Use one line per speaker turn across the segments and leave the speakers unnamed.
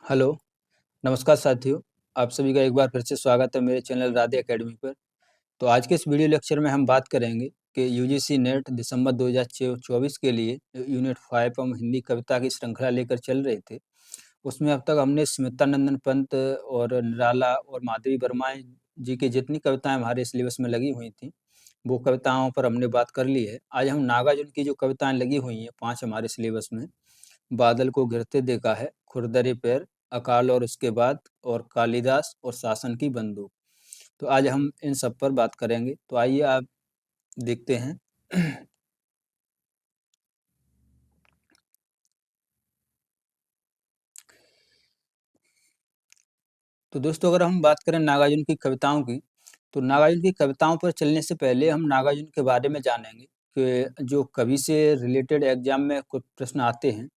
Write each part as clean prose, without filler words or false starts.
Hello, नमस्कार साथियों। आप सभी का एक बार फिर से स्वागत है मेरे चैनल राधे एकेडमी पर। तो आज के इस वीडियो लेक्चर में हम बात करेंगे कि यूजीसी नेट दिसंबर 2024 के लिए यूनिट 5 हम हिंदी कविता की श्रृंखला लेकर चल रहे थे। उसमें अब तक हमने स्मिता नंदन पंत और निराला और माधवी वर्मा जी की जितनी कविताएं हमारे सिलेबस में लगी हुई थी, वो कविताओं पर हमने बात कर ली है। आज हम नागार्जुन की जो कविताएं लगी हुई हैं 5 हमारे सिलेबस में, बादल को गिरते देखा है, खुरदरे पैर, अकाल और उसके बाद, और कालिदास और शासन की बंदूक। तो आज हम इन सब पर बात करेंगे। तो आइए आप देखते हैं। तो दोस्तों, अगर हम बात करें नागार्जुन की कविताओं की, तो नागार्जुन की कविताओं पर चलने से पहले हम नागार्जुन के बारे में जानेंगे कि जो कवि से रिलेटेड एग्जाम में कुछ प्रश्न आते हैं,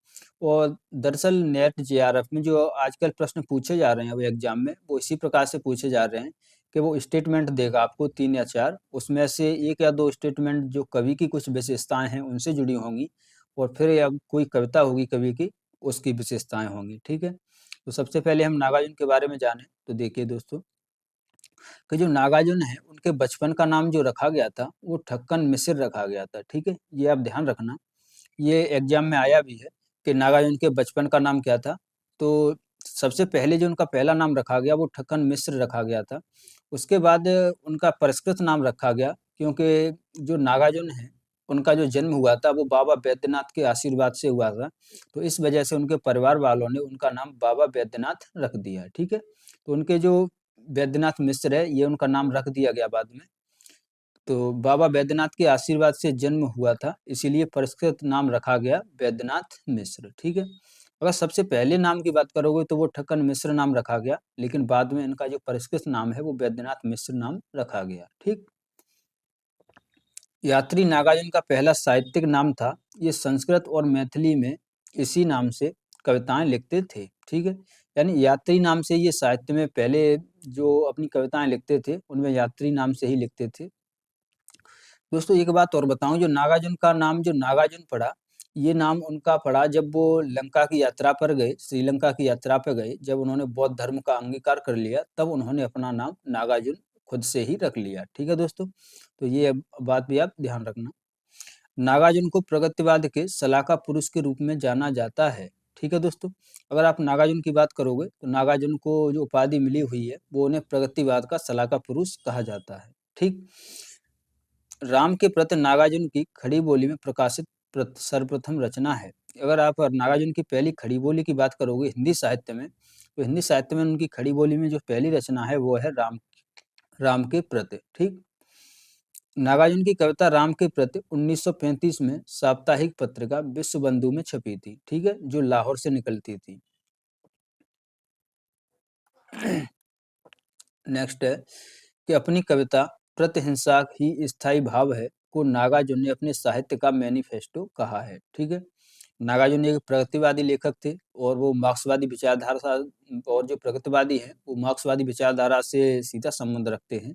और दरअसल नेट जेआरएफ में जो आजकल प्रश्न पूछे जा रहे हैं वो एग्जाम में, वो इसी प्रकार से पूछे जा रहे हैं कि वो स्टेटमेंट देगा आपको 3 या 4, उसमें से 1 या 2 स्टेटमेंट जो कवि की कुछ विशेषताएं हैं उनसे जुड़ी होंगी, और फिर या कोई कविता होगी कवि की, उसकी विशेषताएं होंगी। ठीक है। तो सबसे पहले हम नागार्जुन के बारे में जानें तो देखिए दोस्तों, कि जो नागार्जुन है उनके बचपन का नाम जो रखा गया था वो ठक्कन मिश्र रखा गया था। ठीक है, ये आप ध्यान रखना। ये एग्जाम में आया भी है कि नागार्जुन के बचपन का नाम क्या था। तो सबसे पहले जो उनका पहला नाम रखा गया वो ठक्कन मिश्र रखा गया था। उसके बाद उनका परिष्कृत नाम रखा गया, क्योंकि जो नागार्जुन है उनका जो जन्म हुआ था वो बाबा बैद्यनाथ के आशीर्वाद से हुआ था। तो इस वजह से उनके परिवार वालों ने उनका नाम बाबा बैद्यनाथ रख दिया। ठीक है। तो उनके जो बैद्यनाथ मिश्र है ये उनका नाम रख दिया गया बाद में। तो बाबा बैद्यनाथ के आशीर्वाद से जन्म हुआ था, इसीलिए परिष्कृत नाम रखा गया बैद्यनाथ मिश्र। ठीक है। अगर सबसे पहले नाम की बात करोगे तो वो ठक्कन मिश्र नाम रखा गया, लेकिन बाद में इनका जो परिष्कृत नाम है वो बैद्यनाथ मिश्र नाम रखा गया। ठीक। यात्री नागार्जुन का पहला साहित्यिक नाम था। ये संस्कृत और मैथिली में इसी नाम से कविताएं लिखते थे। ठीक है। यानी यात्री नाम से ये साहित्य में पहले जो अपनी कविताएं लिखते थे उनमें यात्री नाम से ही लिखते थे। दोस्तों, एक बात और बताऊं, जो नागार्जुन का नाम जो नागार्जुन पड़ा, ये नाम उनका पड़ा जब वो लंका की यात्रा पर गए, श्रीलंका की यात्रा पर गए। जब उन्होंने बौद्ध धर्म का अंगीकार कर लिया तब उन्होंने अपना नाम नागार्जुन खुद से ही रख लिया। ठीक है दोस्तों, तो ये बात भी आप ध्यान रखना। नागार्जुन को प्रगतिवाद के सलाहकार पुरुष के रूप में जाना जाता है। ठीक है दोस्तों, अगर आप नागार्जुन की बात करोगे तो नागार्जुन को जो उपाधि मिली हुई है वो उन्हें प्रगतिवाद का सलाहकार पुरुष कहा जाता है। ठीक। राम के प्रति नागार्जुन की खड़ी बोली में प्रकाशित सर्वप्रथम रचना है। अगर आप नागार्जुन की पहली खड़ी बोली की बात करोगे हिंदी साहित्य में, तो हिंदी साहित्य में उनकी खड़ी बोली में जो पहली रचना है वो है राम राम के प्रति। ठीक। नागार्जुन की कविता राम के प्रति 1935 में साप्ताहिक पत्रिका विश्व बंधु में छपी थी। ठीक है, जो लाहौर से निकलती थी। नेक्स्ट है कि अपनी कविता प्रतिहिंसा ही स्थायी भाव है को नागार्जुन ने अपने साहित्य का मैनिफेस्टो कहा है। ठीक है। नागार्जुन एक प्रगतिवादी लेखक थे, और वो मार्क्सवादी विचारधारा, और जो प्रगतिवादी हैं वो मार्क्सवादी विचारधारा से सीधा संबंध रखते हैं।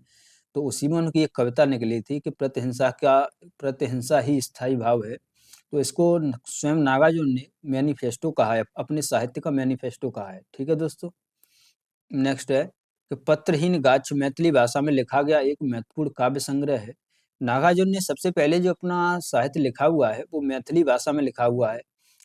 तो उसी में उनकी एक कविता निकली थी कि प्रतिहिंसा ही स्थायी भाव है। तो इसको स्वयं नागार्जुन ने मैनिफेस्टो कहा है, अपने साहित्य का मैनिफेस्टो कहा है। ठीक है दोस्तों। नेक्स्ट है कि पत्रहीन गाछ मैथिली भाषा में लिखा गया एक महत्वपूर्ण काव्य संग्रह है। नागार्जुन ने सबसे पहले जो अपना साहित्य लिखा हुआ है वो मैथिली भाषा में लिखा हुआ है,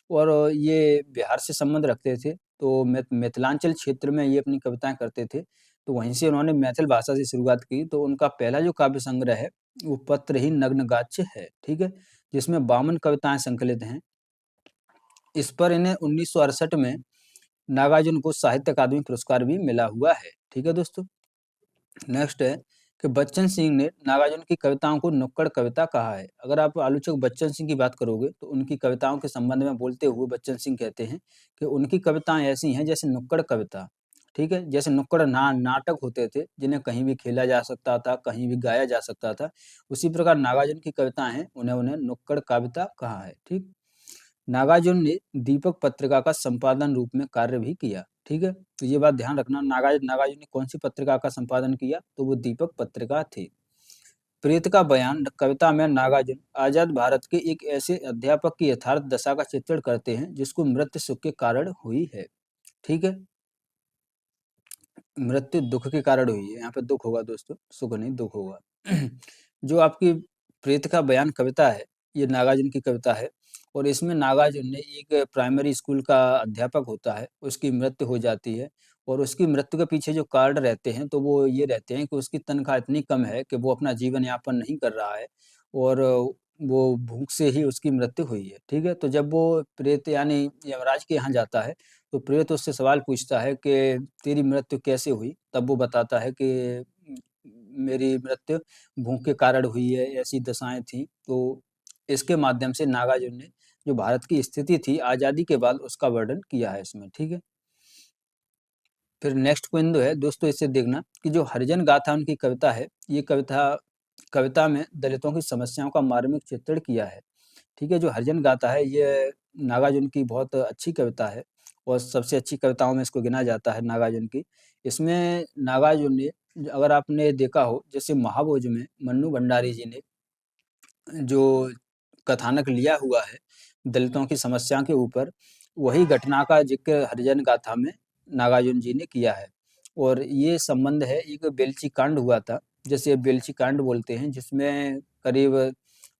और ये बिहार से संबंध रखते थे। तो मिथिलांचल क्षेत्र में ये अपनी कविताएं करते थे। तो वहीं से उन्होंने मैथिल भाषा से शुरुआत की। तो उनका पहला जो काव्य संग्रह है वो पत्रहीन नग्न गाछ है। ठीक है, जिसमें 52 कविताएं संकलित हैं। इस पर इन्हें 1968 में नागार्जुन को साहित्य अकादमी पुरस्कार भी मिला हुआ है। ठीक है दोस्तों। नेक्स्ट है कि बच्चन सिंह ने नागार्जुन की कविताओं को नुक्कड़ कविता कहा है। अगर आप आलोचक बच्चन सिंह की बात करोगे तो उनकी कविताओं के संबंध में बोलते हुए बच्चन सिंह कहते हैं कि उनकी कविताएं ऐसी हैं जैसे नुक्कड़ कविता। ठीक है, जैसे नुक्कड़ नाटक होते थे जिन्हें कहीं भी खेला जा सकता था, कहीं भी गाया जा सकता था, उसी प्रकार नागार्जुन की कविताएं हैं, उन्हें उन्हें नुक्कड़ कविता कहा है। ठीक। नागार्जुन ने दीपक पत्रिका का संपादन रूप में कार्य भी किया। ठीक है, तो ये बात ध्यान रखना, नागार्जुन ने कौन सी पत्रिका का संपादन किया, तो वो दीपक पत्रिका थी। प्रीत का बयान कविता में नागार्जुन आजाद भारत के एक ऐसे अध्यापक की यथार्थ दशा का चित्रण करते हैं जिसको मृत्यु सुख के कारण हुई है। ठीक है। मृत्यु दुख के कारण हुई है, यहाँ पे दुख होगा दोस्तों, सुख नहीं दुख होगा। जो आपकी प्रेत का बयान कविता है, ये नागार्जुन की कविता है और इसमें नागार्जुन ने एक प्राइमरी स्कूल का अध्यापक होता है, उसकी मृत्यु हो जाती है और उसकी मृत्यु के पीछे जो कारण रहते हैं, तो वो ये रहते हैं कि उसकी तनख्वाह इतनी कम है कि वो अपना जीवन यापन नहीं कर रहा है और वो भूख से ही उसकी मृत्यु हुई है, ठीक है? तो जब वो प्रेत यानी यमराज के यहाँ जाता है, तो प्रेत उससे सवाल पूछता है कि तेरी मृत्यु कैसे हुई? तब वो बताता है कि मेरी मृत्यु भूख के कारण हुई है, ऐसी दशाएँ थीं। तो इसके माध्यम से नागार्जुन ने जो भारत की स्थिति थी आज़ादी के बाद उसका वर्णन किया है इसमें, ठीक है? फिर नेक्स्ट पॉइंट जो है दोस्तों इसे देखना कि जो हरिजन गाथा उनकी कविता है, ये कविता में दलितों की समस्याओं का मार्मिक चित्रण किया है। ठीक है, जो हरिजन गाथा है ये नागार्जुन की बहुत अच्छी कविता है और सबसे अच्छी कविताओं में इसको गिना जाता है नागार्जुन की। इसमें नागार्जुन ने अगर आपने देखा हो जैसे महाभोज में मन्नू भंडारी जी ने जो कथानक लिया हुआ है दलितों की समस्या के ऊपर, वही घटना का ज़िक्र हरिजन गाथा में नागार्जुन जी ने किया है। और ये संबंध है एक बेलची कांड हुआ था, जिसे बेलची कांड बोलते हैं, जिसमें करीब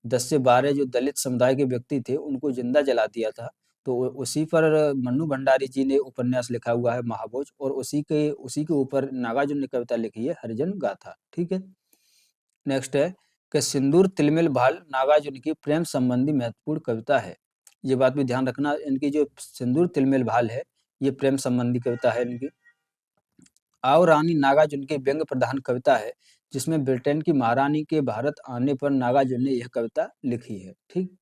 10 से 12 जो दलित समुदाय के व्यक्ति थे, उनको जिंदा जला दिया था। तो उसी पर मन्नू भंडारी जी ने उपन्यास लिखा हुआ है महाभोज और उसी के ऊपर नागार्जुन ने कविता लिखी है हरिजन गाथा, ठीक है? नेक्स्ट है कि सिंदूर तिलमिल भाल नागार्जुन की प्रेम संबंधी महत्वपूर्ण कविता है। ये बात भी ध्यान रखना, इनकी जो सिंदूर तिलमिल भाल है, ये प्रेम संबंधी कविता है इनकी। आओ रानी नागार्जुन की व्यंग्य प्रधान कविता है, जिसमें ब्रिटेन की महारानी के भारत आने पर नागार्जुन ने यह कविता लिखी है, ठीक?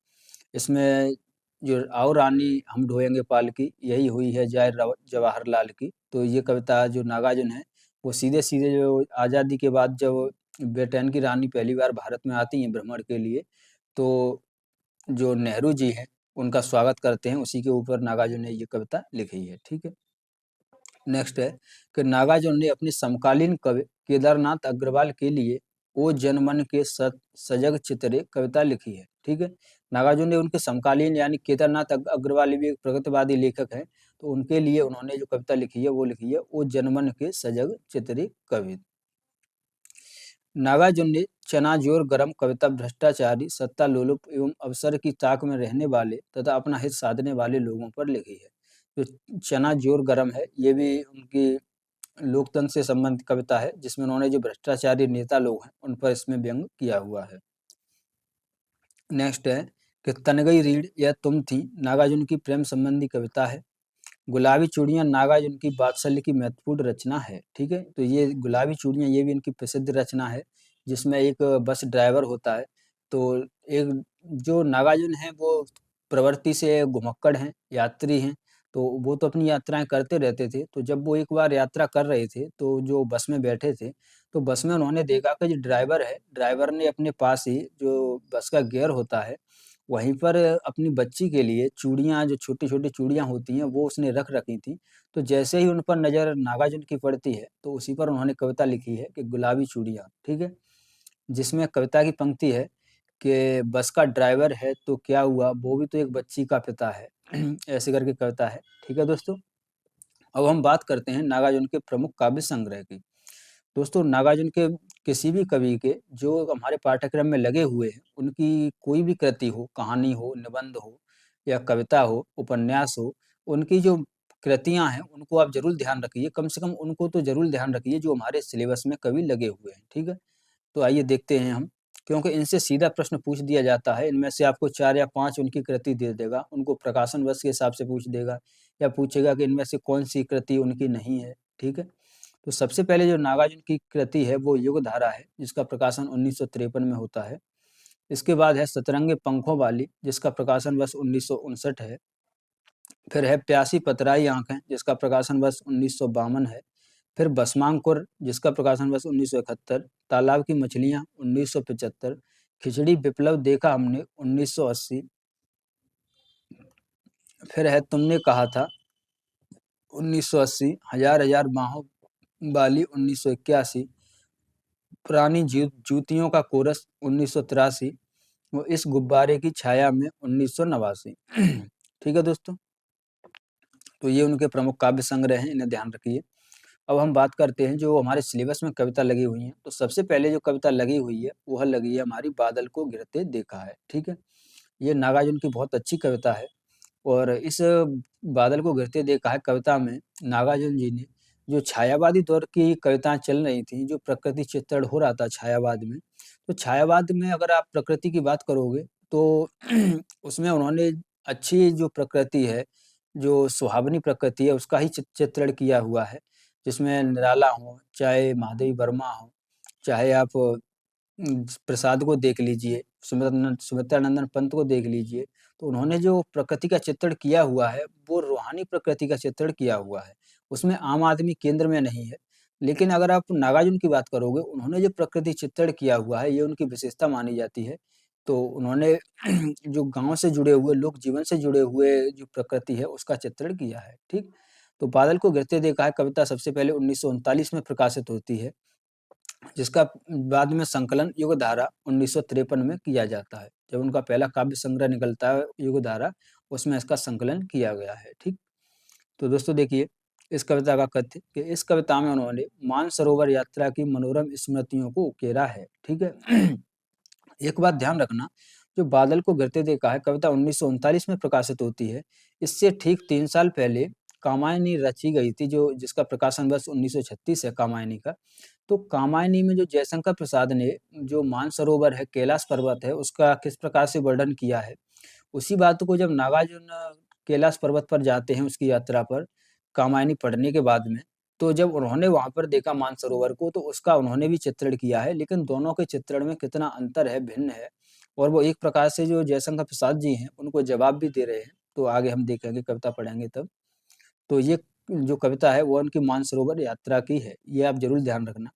इसमें जो आओ रानी हम ढोएंगे पालकी, यही हुई है जवाहरलाल की। तो ये कविता जो नागार्जुन है, वो सीधे-सीधे जो आज़ादी के बाद जब ब्रिटेन की रानी पहली बार भारत में आती हैं भ्रमण के लिए, तो जो नेहरू जी हैं, उनका स्वागत करते हैं, उसी के ऊपर नागार्जुन ने ये कविता लिखी है, ठीक है? नेक्स्ट है कि नागार्जुन ने अपने समकालीन कवि केदारनाथ अग्रवाल के लिए ओ जनमन के सजग चितरे कविता लिखी है, ठीक है? नागार्जुन ने उनके समकालीन यानी केदारनाथ अग्रवाल भी एक प्रगतिवादी लेखक हैं, तो उनके लिए उन्होंने जो कविता लिखी है वो लिखी है ओ जनमन के सजग चितरे कवि। नागार्जुन ने चनाजोर गरम कविता भ्रष्टाचारी, सत्ता लोलुप एवं अवसर की ताक में रहने वाले तथा अपना हित साधने वाले लोगों पर लिखी है। जो चनाजोर गरम है, ये भी उनकी लोकतंत्र से संबंधित कविता है, जिसमें उन्होंने जो भ्रष्टाचारी नेता लोग हैं, उन पर इसमें व्यंग किया हुआ है। नेक्स्ट है कि तनगई रीढ़ या तुम थी, नागार्जुन की प्रेम संबंधी कविता है। गुलाबी चूड़ियाँ नागार्जुन की वात्सल्य की महत्वपूर्ण रचना है, ठीक है? तो ये गुलाबी चूड़ियाँ ये भी इनकी प्रसिद्ध रचना है, जिसमें एक बस ड्राइवर होता है। तो एक जो नागार्जुन हैं वो प्रवृत्ति से घुमक्कड़ हैं, यात्री हैं, तो वो तो अपनी यात्राएँ करते रहते थे। तो जब वो एक बार यात्रा कर रहे थे, तो जो बस में बैठे थे, तो बस में उन्होंने देखा कि जो ड्राइवर है, ड्राइवर ने अपने पास ही जो बस का गियर होता है, वहीं पर अपनी बच्ची के लिए चूड़ियाँ जो छोटी-छोटी चूड़ियाँ होती हैं, वो उसने रख रखी थी। तो जैसे ही उन पर नज़र नागार्जुन की पड़ती है, तो उसी पर उन्होंने कविता लिखी है कि गुलाबी चूड़ियाँ, ठीक है? जिसमें कविता की पंक्ति है कि बस का ड्राइवर है तो क्या हुआ, वो भी तो एक बच्ची का पिता है। ऐसे करके कविता है, ठीक है दोस्तों? अब हम बात करते हैं नागार्जुन के प्रमुख काव्य संग्रह की। दोस्तों नागार्जुन के किसी भी कवि के जो हमारे पाठ्यक्रम में लगे हुए हैं, उनकी कोई भी कृति हो, कहानी हो, निबंध हो या कविता हो, उपन्यास हो, उनकी जो कृतियाँ हैं, उनको आप ज़रूर ध्यान रखिए। कम से कम उनको तो ज़रूर ध्यान रखिए जो हमारे सिलेबस में कवि लगे हुए हैं, ठीक है? तो आइए देखते हैं हम, क्योंकि इनसे सीधा प्रश्न पूछ दिया जाता है, इनमें से आपको 4 या 5 उनकी कृति दे देगा, उनको प्रकाशन वर्ष के हिसाब से पूछ देगा या पूछेगा कि इनमें से कौन-सी कृति उनकी नहीं है, ठीक है? तो सबसे पहले जो नागार्जुन की कृति है वो युगधारा है, जिसका प्रकाशन 1953 में होता है। इसके बाद है सतरंगे पंखों वाली, जिसका प्रकाशन वर्ष 1959 है। फिर है प्यासी पतराई आँखें, जिसका प्रकाशन वर्ष 1952 है। फिर भस्मांकुर, जिसका प्रकाशन वर्ष 1971, तालाब की मछलियाँ 1975, खिचड़ी विप्लव देखा हमने 1980, फिर है तुमने कहा था 1980, हजार हजार बाहों वाली 1981, पुरानी जूतियों का कोरस 1983, वो इस गुब्बारे की छाया में 1989। ठीक है दोस्तों, तो ये उनके प्रमुख काव्य संग्रह हैं, इन्हें ध्यान रखिए। अब हम बात करते हैं जो हमारे सिलेबस में कविता लगी हुई हैं। तो सबसे पहले जो कविता लगी हुई है, वह लगी है हमारी बादल को गिरते देखा है, ठीक है? ये नागार्जुन की बहुत अच्छी कविता है और इस बादल को गिरते देखा है कविता में नागार्जुन जी ने जो छायावादी दौर की कविताएँ चल रही थीं, जो प्रकृति चित्रण हो रहा था छायावाद में। तो छायावाद में अगर आप प्रकृति की बात करोगे तो उसमें उन्होंने अच्छी जो प्रकृति है, जो सुहावनी प्रकृति है, उसका ही चित्रण किया हुआ है। जिसमें निराला हो, चाहे महादेवी वर्मा हो, चाहे आप प्रसाद को देख लीजिए, सुमित्रा नंदन पंत को देख लीजिए, तो उन्होंने जो प्रकृति का चित्रण किया हुआ है, वो रूहानी प्रकृति का चित्रण किया हुआ है। उसमें आम आदमी केंद्र में नहीं है। लेकिन अगर आप नागार्जुन की बात करोगे, उन्होंने जो प्रकृति चित्रण किया हुआ है, ये उनकी विशेषता मानी जाती है। तो उन्होंने जो गाँव से जुड़े हुए, लोक जीवन से जुड़े हुए जो प्रकृति है, उसका चित्रण किया है, ठीक? तो बादल को गिरते देखा है कविता सबसे पहले 1939 में प्रकाशित होती है। जिसका बाद में संकलन युगधारा 1953 में किया जाता है। जब उनका पहला काव्य संग्रह निकलता है युगधारा, उसमें इसका संकलन किया गया है, ठीक? तो दोस्तों देखिए, इस कविता का कथ्य कि इस कविता में उन्होंने मानसरोवर यात्रा की मनोरम स्मृतियों को उकेरा है, ठीक है? एक बात ध्यान रखना, जो बादल को गिरते देखा है कविता 1939 में प्रकाशित होती है। इससे ठीक 3 साल पहले कामायनी रची गई थी जो जिसका प्रकाशन वर्ष 1936 है कामायनी का। तो कामायनी में जो जयशंकर प्रसाद ने जो मानसरोवर है, कैलाश पर्वत है, उसका किस प्रकार से वर्णन किया है, उसी बात को जब नागार्जुन कैलाश पर्वत पर जाते हैं उसकी यात्रा पर, कामायनी पढ़ने के बाद में, तो जब उन्होंने वहाँ पर देखा मानसरोवर को तो उसका उन्होंने भी चित्रण किया है, लेकिन दोनों के चित्रण में कितना अंतर है, भिन्न है और वो एक प्रकार से जो जयशंकर प्रसाद जी हैं, उनको जवाब भी दे रहे हैं। तो आगे हम देखेंगे, कविता पढ़ेंगे तब। तो ये जो कविता है वो उनकी मानसरोवर यात्रा की है, ये आप ज़रूर ध्यान रखना।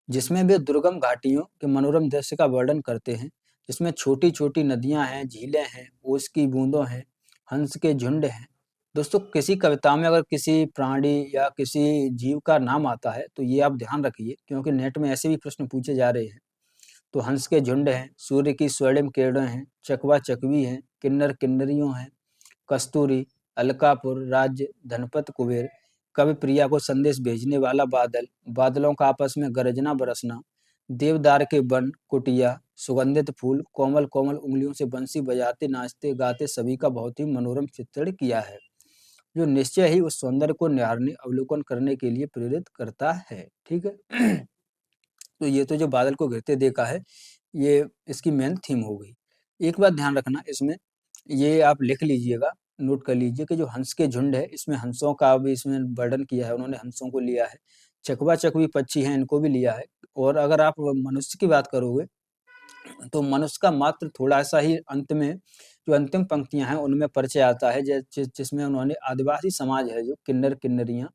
जिसमें वे दुर्गम घाटियों के मनोरम दृश्य का वर्णन करते हैं, जिसमें छोटी-छोटी नदियाँ हैं, झीलें हैं, ओस की बूंदों हैं, हंस के झुंड हैं। दोस्तों किसी कविता में अगर किसी प्राणी या किसी जीव का नाम आता है, तो ये आप ध्यान रखिए क्योंकि नेट में ऐसे भी प्रश्न पूछे जा रहे हैं। तो हंस के झुंड हैं, सूर्य की स्वर्णिम किरणें हैं, चकवा-चकवी हैं, किन्नर-किन्नरियों हैं, कस्तूरी, अलकापुर, राज्य, धनपत कुबेर, कवि प्रिया को संदेश भेजने वाला बादल, बादलों का आपस में गरजना बरसना, देवदार के वन, कुटिया, सुगंधित फूल, कोमल-कोमल उंगलियों से बंसी बजाते, नाचते, गाते सभी का बहुत ही मनोरम चित्रण किया है, जो निश्चय ही उस सौंदर्य को निहारने, अवलोकन करने के लिए प्रेरित करता है। ठीक है? तो ये तो जो बादल को घिरते देखा है, ये इसकी मेन थीम हो गई। एक बात ध्यान रखना इसमें, ये आप लिख लीजिएगा, नोट कर लीजिए कि जो हंस के झुंड है, इसमें हंसों का भी इसमें वर्णन किया है, उन्होंने हंसों को लिया है। चकवा-चकवी पक्षी हैं, इनको भी लिया है और अगर आप मनुष्य की बात करोगे, तो मनुष्य का मात्र थोड़ा-सा ही अंत में जो अंतिम पंक्तियाँ हैं, उनमें परिचय आता है जिसमें उन्होंने आदिवासी समाज है जो किन्नर-किन्नरियाँ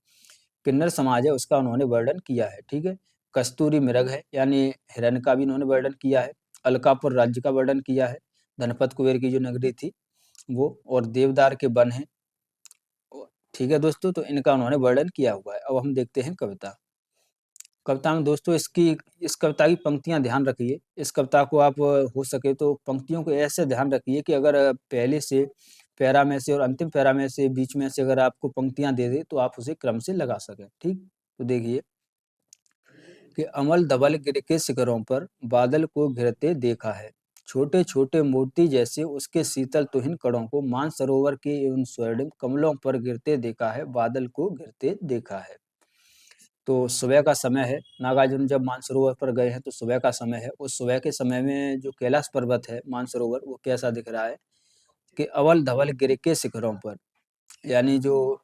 किन्नर समाज है उसका उन्होंने वर्णन किया है, ठीक है? कस्तूरी मृग है यानी हिरण का भी इन्होंने वर्णन किया है, अलकापुर राज्य का वर्णन किया है, धनपत कुबेर की जो नगरी थी वो और देवदार के वन हैं। ठीक है दोस्तों, तो इनका उन्होंने वर्णन किया हुआ है। अब हम देखते हैं कविता। कविता में दोस्तों इस कविता की पंक्तियाँ ध्यान रखिए। इस कविता को आप हो सके तो पंक्तियों को ऐसे ध्यान रखिए कि अगर पहले से पैरा में से और अंतिम पैरा में से बीच में से अगर आपको पंक्तियाँ दे दे तो आप उसे क्रम से लगा सकें, ठीक? तो देखिए कि अमल धवल गिर के शिखरों पर बादल को घिरते देखा है। छोटे-छोटे मोती जैसे उसके शीतल तुहिन कणों को मानसरोवर के उन स्वर्णिम कमलों पर गिरते देखा है, बादल को घिरते देखा है। तो सुबह का समय है, नागार्जुन जब मानसरोवर पर गए हैं तो सुबह का समय है। उस सुबह के समय में जो कैलाश पर्वत है, मानसरोवर, वो कैसा दिख रहा है कि अवल धवल गिर के शिखरों पर, यानी जो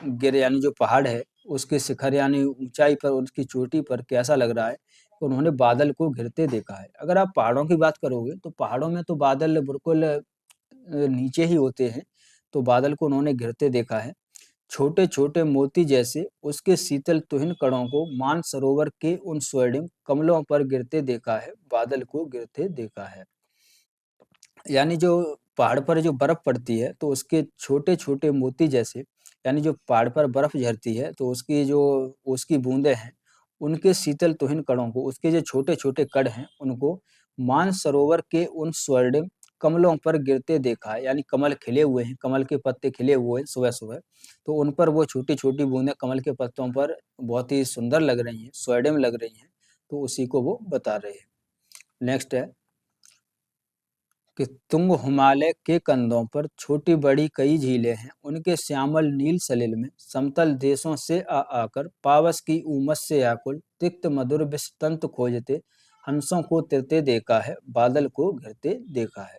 गिर यानी जो पहाड़ है, उसके शिखर यानी ऊँचाई पर, उसकी चोटी पर कैसा लग रहा है, उन्होंने बादल को घिरते देखा है। अगर आप पहाड़ों की बात करोगे, तो पहाड़ों में तो बादल बिल्कुल नीचे ही होते हैं, तो बादल को उन्होंने घिरते देखा है। छोटे-छोटे मोती जैसे उसके शीतल तुहिन कणों को मानसरोवर के उन स्वर्णिम कमलों पर गिरते देखा है, बादल को गिरते देखा है। यानी जो पहाड़ पर जो बर्फ पड़ती है, तो उसके छोटे-छोटे मोती जैसे यानी जो पहाड़ पर बर्फ झरती है, तो उसकी जो उसकी बूँदें हैं, उनके शीतल तुहिन कणों को, उसके जो छोटे-छोटे कण हैं, उनको मानसरोवर के उन स्वर्णिम कमलों पर गिरते देखा है, यानी कमल खिले हुए हैं, कमल के पत्ते खिले हुए हैं सुबह-सुबह, तो उन पर वो छोटी-छोटी बूंदें कमल के पत्तों पर बहुत ही सुंदर लग रही हैं, सुहावनी लग रही हैं, तो उसी को वो बता रहे हैं। नेक्स्ट है कि तुंग हिमालय के कंधों पर छोटी-बड़ी कई झीलें हैं, उनके श्यामल नील सलिल में समतल देशों से आकर पावस की उमस से आकुल तिक्त मधुर विष तंतु खोजते हंसों को तिरते देखा है, बादल को घिरते देखा है।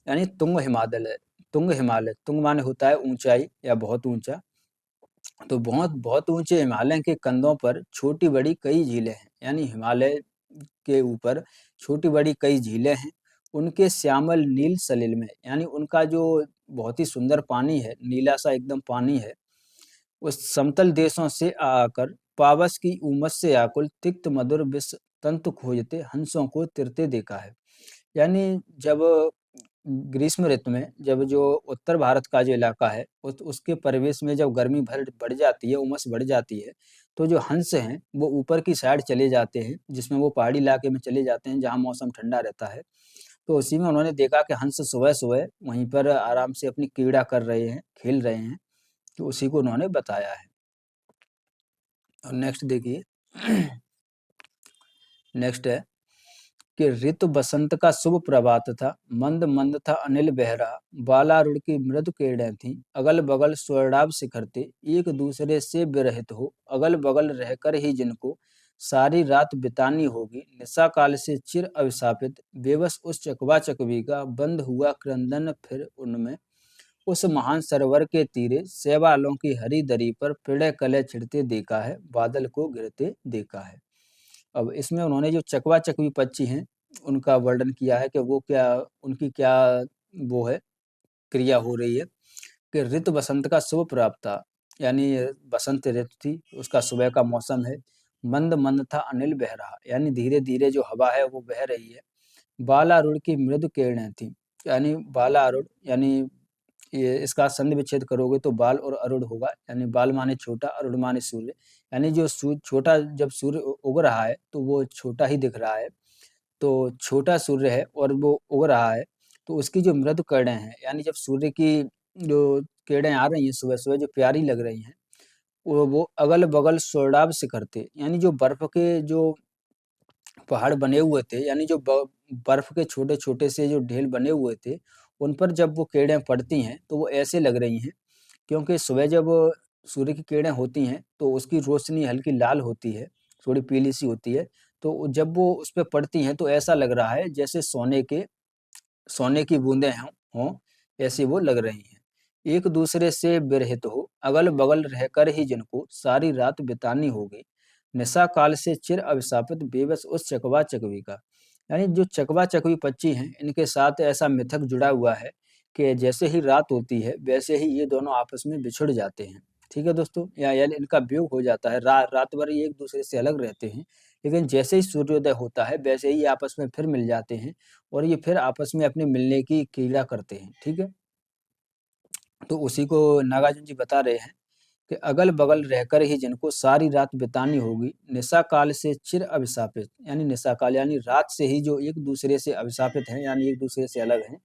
यानी तुंग हिमालय है, तुंग हिमालय, तुंग माने होता है ऊंचाई या बहुत ऊंचा, तो बहुत बहुत ऊंचे हिमालय के कंधों पर छोटी बड़ी कई झीलें हैं, यानी हिमालय के ऊपर छोटी बड़ी कई झीलें हैं, उनके श्यामल नील सलिल में, यानी उनका जो बहुत ही सुंदर पानी है, नीला सा एकदम पानी है, उस समतल देशों से आकर पावस की उमस से आकुल तिक्त मधुर विष तंतु खोजते हंसों को तिरते देखा है। यानी जब ग्रीष्म ऋतु में जब जो उत्तर भारत का जो इलाका है उसके परिवेश में जब गर्मी भर बढ़ जाती है, उमस बढ़ जाती है, तो जो हंस हैं वो ऊपर की साइड चले जाते हैं, जिसमें वो पहाड़ी इलाके में चले जाते हैं जहाँ मौसम ठंडा रहता है। तो उसी में उन्होंने देखा कि हंस सुबह-सुबह वहीं पर आराम से अपनी क्रीड़ा कर रहे हैं, खेल रहे हैं, तो उसी को उन्होंने बताया है। और नेक्स्ट देखिए नेक्स्ट है कि ऋतु बसंत का शुभ प्रभात था, मंद मंद था अनिल बह रहा, बालारूढ़ की मृदु किरणें थीं, अगल बगल स्वर्णाभ शिखर थे, एक दूसरे से विरहित हो, अगल बगल रहकर ही जिनको सारी रात बितानी होगी, निशा काल से चिर अविशापित बेबस उस चकवा चकवी का बंद हुआ क्रंदन फिर उनमें, उस महान सरोवर के तीरे शैवालों की हरी दरी पर प्रलय कलय छिड़ते देखा है, बादल को गिरते देखा है। अब इसमें उन्होंने जो चकवा-चकवी पक्षी हैं, उनका वर्णन किया है कि वो क्या उनकी क्या वो है, क्रिया हो रही है कि ऋतु बसंत का शुभ प्राप्त था, यानी बसंत ऋतु थी, उसका सुबह का मौसम है। मंद-मंद था अनिल बह रहा, यानी धीरे-धीरे जो हवा है वो बह रही है। बालारूढ़ की मृदु किरणें थीं, यानी बालारूढ़ यानी ये इसका संधि विच्छेद करोगे तो बाल और अरूढ़ होगा, यानी बाल माने छोटा, अरूढ़ माने सूर्य, यानी जो छोटा जब सूर्य उग रहा है तो वो छोटा ही दिख रहा है, तो छोटा सूर्य है और वो उग रहा है, तो उसकी जो मृदु किरणें हैं, यानी जब सूर्य की जो किरणें आ रही हैं सुबह-सुबह जो प्यारी लग रही हैं, वो अगल-बगल सोरडाब शिखर थे, यानी जो बर्फ के जो पहाड़ बने हुए थे, यानी जो बर्फ के छोटे-छोटे से जो ढेल बने हुए थे, उन पर जब वो किरणें पड़ती हैं, तो वो ऐसे लग रही हैं, क्योंकि सुबह जब सूर्य की किरणें होती हैं, तो उसकी रोशनी हल्की लाल होती है, थोड़ी पीली-सी होती है, तो जब वो उस पे पड़ती हैं, तो ऐसा लग रहा है जैसे सोने की बूंदें हों, ऐसी वो लग रही हैं। एक दूसरे से विरहित हो, अगल-बगल रहकर ही जिनको सारी रात बितानी होगी, निशा काल से चिर अविशापित बेबस उस चकवा-चकवी का। यानी जो चकवा-चकवी पक्षी हैं, इनके साथ ऐसा मिथक जुड़ा हुआ है कि जैसे ही रात होती है, वैसे ही ये दोनों आपस में बिछुड़ जाते हैं। ठीक है दोस्तों? या यानी इनका वियोग हो जाता है, रात भर ये एक-दूसरे से अलग रहते हैं, लेकिन जैसे ही सूर्योदय होता है, वैसे ही ये आपस में फिर मिल जाते हैं और ये फिर आपस में अपने मिलने की क्रीड़ा करते हैं। ठीक है? तो उसी को नागार्जुन जी बता रहे हैं कि अगल-बगल रहकर ही जिनको सारी रात बितानी होगी, निशा काल से चिर अविशापित, यानी निशा काल यानी रात से ही जो एक-दूसरे से अविशापित हैं, यानी एक-दूसरे से अलग हैं,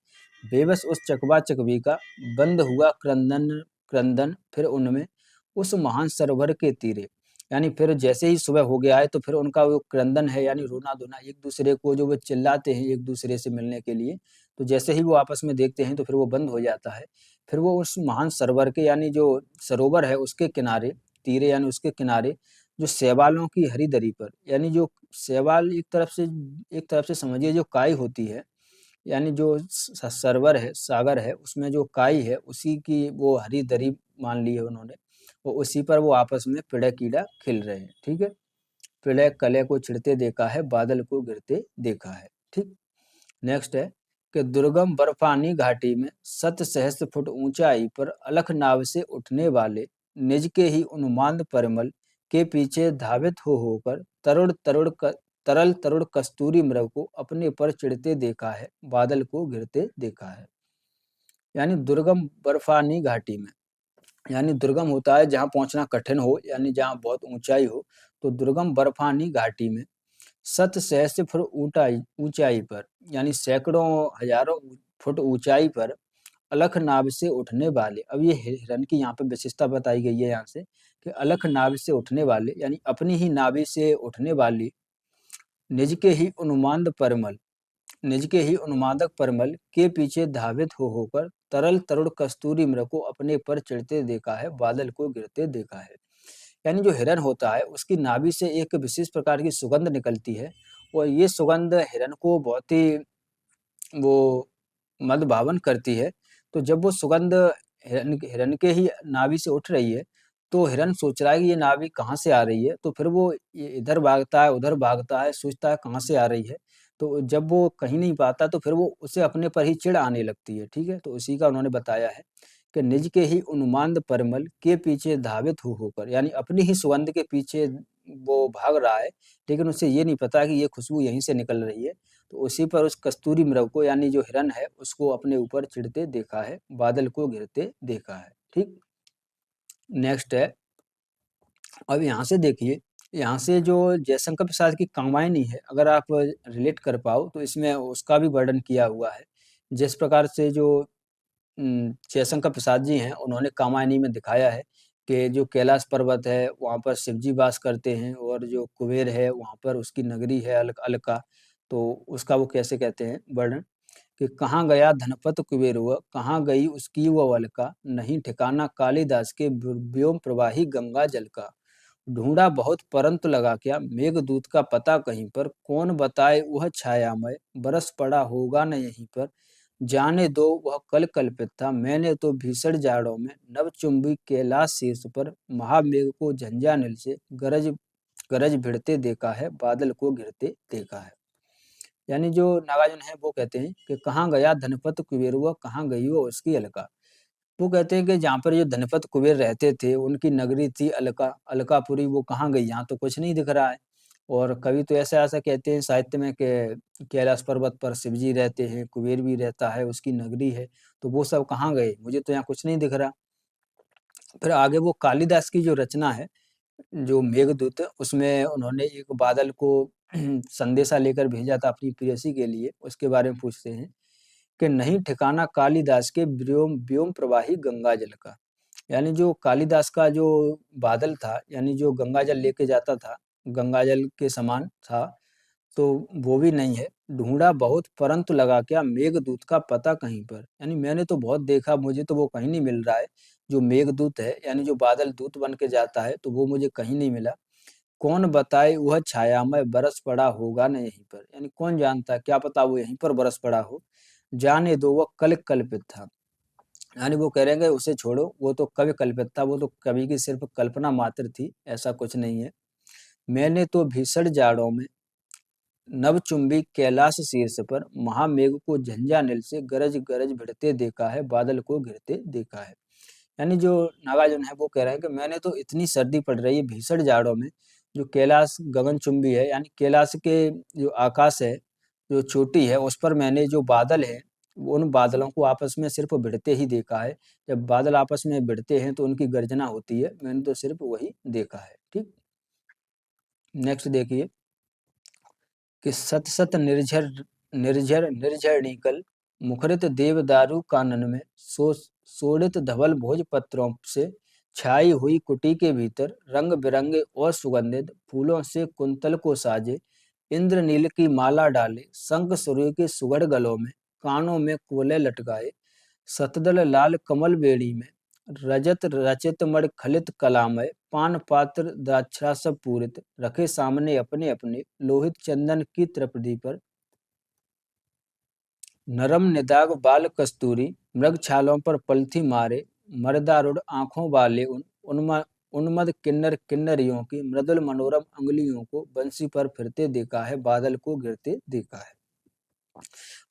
बेबस उस चकवा-चकवी का बंद हुआ क्रंदन क्रंदन फिर उनमें, उस महान सरोवर के तीरे, यानी फिर जैसे ही सुबह हो गया है, तो फिर उनका वो क्रंदन है यानी रोना-धोना एक-दूसरे को जो वो चिल्लाते हैं एक-दूसरे से मिलने के लिए, तो जैसे ही वो आपस में देखते हैं, तो फिर वो बंद हो जाता है। फिर वो उस महान सरोवर के यानी जो सरोवर है उसके किनारे, तीरे यानी उसके किनारे जो शैवालों की हरी दरी पर, यानी जो शैवाल एक तरफ से समझिए जो काई होती है, यानी जो सरोवर है, सागर है, उसमें जो काई है उसी की वो हरी दरी मान ली है उन्होंने। वो उसी पर वो आपस में पीड़ा-कीड़ा खिल रहे हैं, ठीक है? प्रलय कलय को छिड़ते देखा है, बादल को गिरते देखा है, ठीक? नेक्स्ट है कि दुर्गम बर्फानी घाटी में सत सहस्त्र फुट ऊंचाई पर अलख नाव से उठने वाले निज के ही उन्माद परिमल के पीछे धावित हो होकर तरल तरुण कस्तूरी मृग को अपने पर चिढ़ते देखा है, बादल को घिरते देखा है। यानी दुर्गम बर्फानी घाटी में, यानी दुर्गम होता है जहाँ पहुंचना कठिन हो, यानी जहाँ बहुत ऊंचाई हो, तो दुर्गम बर्फानी घाटी में सत सहस्त्र फुट ऊंचाई ऊंचाई पर, यानी सैकड़ों हजारों फुट ऊंचाई पर अलख नाभ से उठने वाले, अब ये हिरन की यहाँ पे विशेषता बताई गई है यहाँ से कि अलख नाभ से उठने वाले यानी अपनी ही नाभि से उठने वाली निज के ही उन्माद परमल निज के ही उन्मादक परमल के पीछे धावित हो होकर तरल तरुण कस्तूरी मृग को अपने पर चढ़ते देखा है, बादल को गिरते देखा है। यानी जो हिरन होता है उसकी नाभि से एक विशेष प्रकार की सुगंध निकलती है और ये सुगंध हिरन को बहुत ही वो मदभावन करती है। तो जब वो सुगंध हिरन हिरन के ही नाभि से उठ रही है तो हिरन सोच रहा है कि ये नाभि कहाँ से आ रही है, तो फिर वो इधर भागता है उधर भागता है, सोचता है कहाँ से आ रही है। तो जब वो कहीं नहीं पाता तो फिर वो उसे अपने पर ही चिढ़ आने लगती है, ठीक है। तो उसी का उन्होंने बताया है कि निज के ही उन्माद परमल के पीछे धावित हो होकर, यानी अपनी ही सुगंध के पीछे वो भाग रहा है, लेकिन उसे ये नहीं पता कि ये खुशबू यहीं से निकल रही है। तो उसी पर उस कस्तूरी मृग को यानी जो हिरन है उसको अपने ऊपर चिढ़ते देखा है, बादल को घिरते देखा है, ठीक। नेक्स्ट है, अब यहाँ से देखिए, यहाँ से जो जयशंकर प्रसाद की कामायनी है अगर आप रिलेट कर पाओ तो इसमें उसका भी वर्णन किया हुआ है। जिस प्रकार से जो जयशंकर प्रसाद जी हैं उन्होंने कामायनी में दिखाया है कि जो कैलाश पर्वत है वहाँ पर शिव जी वास करते हैं और जो कुबेर है वहाँ पर उसकी नगरी है अलका। तो उसका वो कैसे कहते हैं वर्णन कि कहाँ गया धनपत कुबेर हुआ, कहाँ गई उसकी वो अलका, नहीं ठिकाना कालिदास के व्योम प्रवाही गंगा जल का। ढूंढा बहुत परंतु लगा क्या, मेघदूत का पता कहीं पर, कौन बताए वह छायामय, बरस पड़ा होगा न यहीं पर। जाने दो वह कल कल्पित था, मैंने तो भीषण जाड़ों में नवचुंबी कैलाश शीर्ष पर महामेघ को झंझानिल से गरज गरज भिड़ते देखा है, बादल को घिरते देखा है। यानी जो नागार्जुन है वो कहते हैं कि कहाँ गया धनपत कुबेर हुआ, कहाँ गई वो उसकी अलका। वो कहते हैं कि जहाँ पर ये धनपत कुबेर रहते थे उनकी नगरी थी अलका, अलकापुरी, वो कहाँ गई, यहाँ तो कुछ नहीं दिख रहा है। और कवि तो ऐसा ऐसा कहते हैं साहित्य में कि कैलाश पर्वत पर शिव जी रहते हैं, कुबेर भी रहता है, उसकी नगरी है, तो वो सब कहाँ गए, मुझे तो यहाँ कुछ नहीं दिख रहा। फिर आगे वो कालिदास की जो रचना है जो मेघदूत, उसमें उन्होंने एक बादल को संदेशा लेकर भेजा था अपनी प्रेयसी के लिए, उसके बारे में पूछते हैं कि नहीं ठिकाना कालिदास के व्योम व्योम प्रवाही गंगा जल का। यानी जो कालिदास का जो बादल था यानी जो गंगा जल लेके जाता था, गंगा जल के समान था, तो वो भी नहीं है। ढूंढा बहुत परंतु लगा क्या, मेघदूत का पता कहीं पर, यानी मैंने तो बहुत देखा, मुझे तो वो कहीं नहीं मिल रहा है। जो मेघदूत है यानी जो बादल दूत बन के जाता है तो वो मुझे कहीं नहीं मिला। कौन बताए वह छायामय बरस पड़ा होगा न यहीं पर, यानी कौन जानता है, क्या पता वो यहीं पर बरस पड़ा हो। जाने दो वह कल कल्पित था, यानी वो कह रहे हैं कि उसे छोड़ो, वो तो कवि कल्पित था, वो तो कवि की सिर्फ कल्पना मात्र थी, ऐसा कुछ नहीं है। मैंने तो भीषण जाड़ों में नवचुंबी कैलाश शीर्ष पर महामेघ को झंझानिल से गरज गरज भिड़ते देखा है, बादल को घिरते देखा है। यानी जो नागार्जुन है वो कह रहे हैं कि मैंने तो इतनी सर्दी पड़ रही है भीषण जाड़ों में, जो कैलाश गगनचुंबी है यानी कैलाश के जो आकाश है, जो चोटी है, उस पर मैंने जो बादल है उन बादलों को आपस में सिर्फ भिड़ते ही देखा है। जब बादल आपस में भिड़ते हैं तो उनकी गर्जना होती है, मैंने तो सिर्फ वही देखा है, ठीक। नेक्स्ट देखिए कि सत सत निर्झर निर्झर निर्झर निकल मुखरित देवदारू कानन में सोड़ित धवल भोजपत्रों से छाई हुई कुटी के भीतर रंग बिरंगे और सुगंधित फूलों से कुंतल को साजे इंद्रनील की माला डाले शंख सूर्य के सुगढ़ गलों में कानों में कुवलय लटकाए सतदल लाल कमल बेड़ी में रजत रचित मण खलित कलामय पान पात्र द्राक्षास पूरित रखे सामने अपने अपने लोहित चंदन की त्रिपदी पर नरम निदाग बाल कस्तूरी मृग छालों पर पलथी मारे मर्दारुड़ आंखों वाले उन्मद किन्नर किन्नरियों की मृदुल मनोरम अंगुलियों को बंसी पर फिरते देखा है, बादल को गिरते देखा है।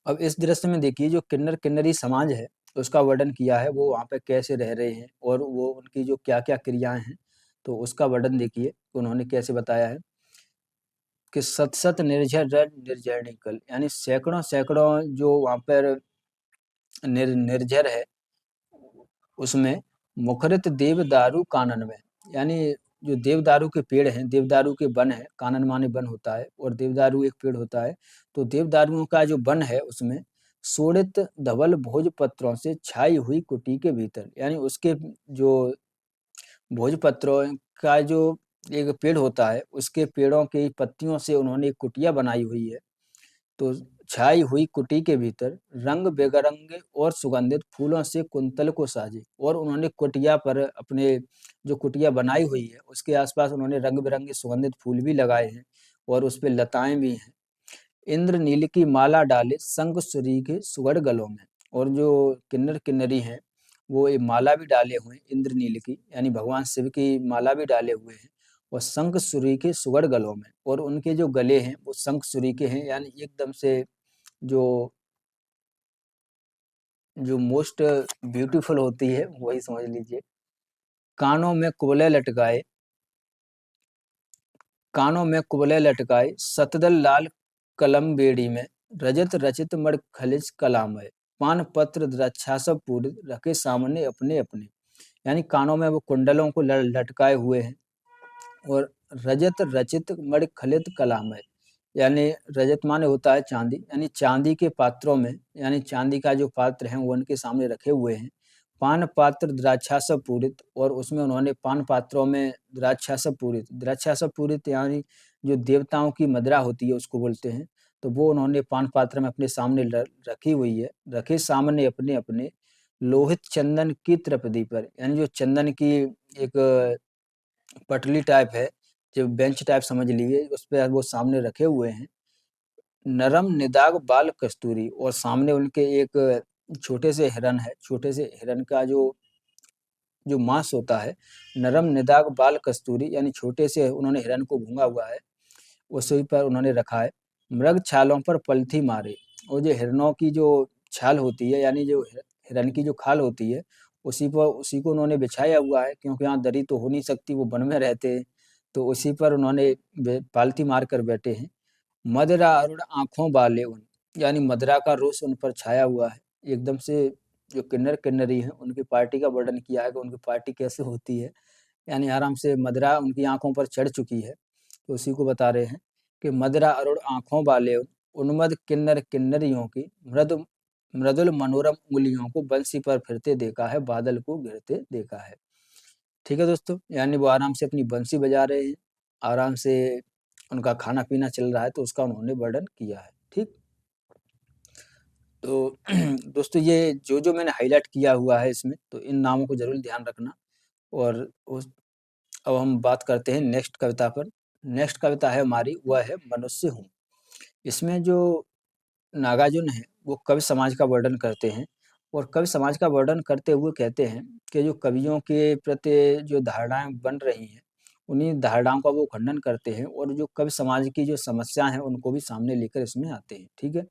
अब इस दृश्य में देखिए जो किन्नर किन्नरी समाज है उसका वर्णन किया है, वो वहाँ पे कैसे रह रहे हैं और वो उनकी जो क्या क्या क्रियाएं हैं, तो उसका वर्णन देखिए उन्होंने कैसे बताया है कि सत सत निर्झर रज निर्झर निकल, यानी सैकड़ों सैकड़ों जो वहाँ पर निर्झर है उसमें मुखरित देवदारू कानन में, यानी जो देवदारू के पेड़ हैं, देवदारू के वन है, कानन माने वन होता है और देवदारू एक पेड़ होता है, तो देवदारुओं का जो वन है उसमें शोणित धवल भोजपत्रों से छाई हुई कुटी के भीतर, यानी उसके जो भोजपत्रों का जो एक पेड़ होता है, उसके पेड़ों की पत्तियों से उन्होंने एक कुटिया बनाई हुई है। तो छाई हुई कुटी के भीतर रंग बेरंगे और सुगंधित फूलों से कुंतल को साजे, और उन्होंने कुटिया पर अपने जो कुटिया बनाई हुई है उसके आसपास उन्होंने रंग बिरंगे सुगंधित फूल भी लगाए हैं और उस पे लताएं भी हैं। इंद्र नील की माला डाले शंख सुरी के सुगढ़ गलों में, और जो किन्नर किन्नरी हैं वो ये माला भी डाले हुए हैं इंद्र नील की, यानी भगवान शिव की माला भी डाले हुए हैं और शंख सुरी के सुगढ़ गलों में, और उनके जो गले हैं वो शंख सुरी के हैं, यानी एकदम से जो जो मोस्ट ब्यूटीफुल होती है वही समझ लीजिए। कानों में कुबले लटकाए, कानों में कुबले लटकाए सतदल लाल कलम बेड़ी में, रजत रचित मण खलिज कलाम है, पान पत्र द्राक्षा सब पूरित रखे सामने अपने अपने, यानी कानों में वो कुंडलों को लटकाए हुए हैं और रजत रचित मण खलित कलाम है, यानी रजत माने होता है चांदी, यानी चांदी के पात्रों में, यानी चांदी का जो पात्र है वो उनके सामने रखे हुए हैं। पान पात्र द्राक्षासव पूरित, और उसमें उन्होंने पान पात्रों में द्राक्षासव पूरित यानी जो देवताओं की मदिरा होती है उसको बोलते हैं, तो वो उन्होंने पान पात्र में अपने सामने रखी हुई है, रखे सामने अपने अपने लोहित चंदन की त्रिपदी पर, यानी जो चंदन की एक पटली टाइप है, जो बेंच टाइप समझ लीजिए, उस पे वो सामने रखे हुए हैं। नरम निदाग बाल कस्तूरी, और सामने उनके एक छोटे से हिरन है, छोटे से हिरन का जो जो मांस होता है, नरम निदाग बाल कस्तूरी, यानी छोटे से उन्होंने हिरन को भूंगा हुआ है, उसी पर उन्होंने रखा है। मृग छालों पर पलथी मारे, और जो हिरनों की जो छाल होती है, यानी जो हिरन की जो खाल होती है, उसी को उन्होंने बिछाया हुआ है, क्योंकि यहाँ दरी तो हो नहीं सकती, वो वन में रहते हैं, तो उसी पर उन्होंने पालथी मार कर बैठे हैं। मदरा अरुण आँखों वाले उन, यानी मदरा का रोष उन पर छाया हुआ है। एकदम से जो किन्नर किन्नरी हैं उनकी पार्टी का वर्णन किया है कि उनकी पार्टी कैसे होती है, यानी आराम से मदरा उनकी आँखों पर चढ़ चुकी है। तो उसी को बता रहे हैं कि मदरा अरुण आँखों वाले उन, उन्मद किन्नर किन्नरियों की मृदुल मनोरम उंगलियों को बंसी पर फिरते देखा है, बादल को गिरते देखा है। ठीक है दोस्तों, यानी वो आराम से अपनी बंसी बजा रहे हैं, आराम से उनका खाना-पीना चल रहा है, तो उसका उन्होंने वर्णन किया है, ठीक? तो दोस्तों ये जो-जो मैंने हाइलाइट किया हुआ है इसमें, तो इन नामों को ज़रूर ध्यान रखना, और उस अब हम बात करते हैं नेक्स्ट कविता पर। नेक्स्ट कविता है हमारी, वह है मनुष्य हूँ। इसमें जो नागार्जुन हैं, वो कवि समाज का वर्णन करते हैं, और कवि समाज का वर्णन करते हुए कहते हैं कि जो कवियों के प्रति जो धारणाएँ बन रही हैं, उन्हीं धारणाओं का वो खंडन करते हैं, और जो कवि समाज की जो समस्याएँ हैं, उनको भी सामने लेकर इसमें आते हैं, ठीक है?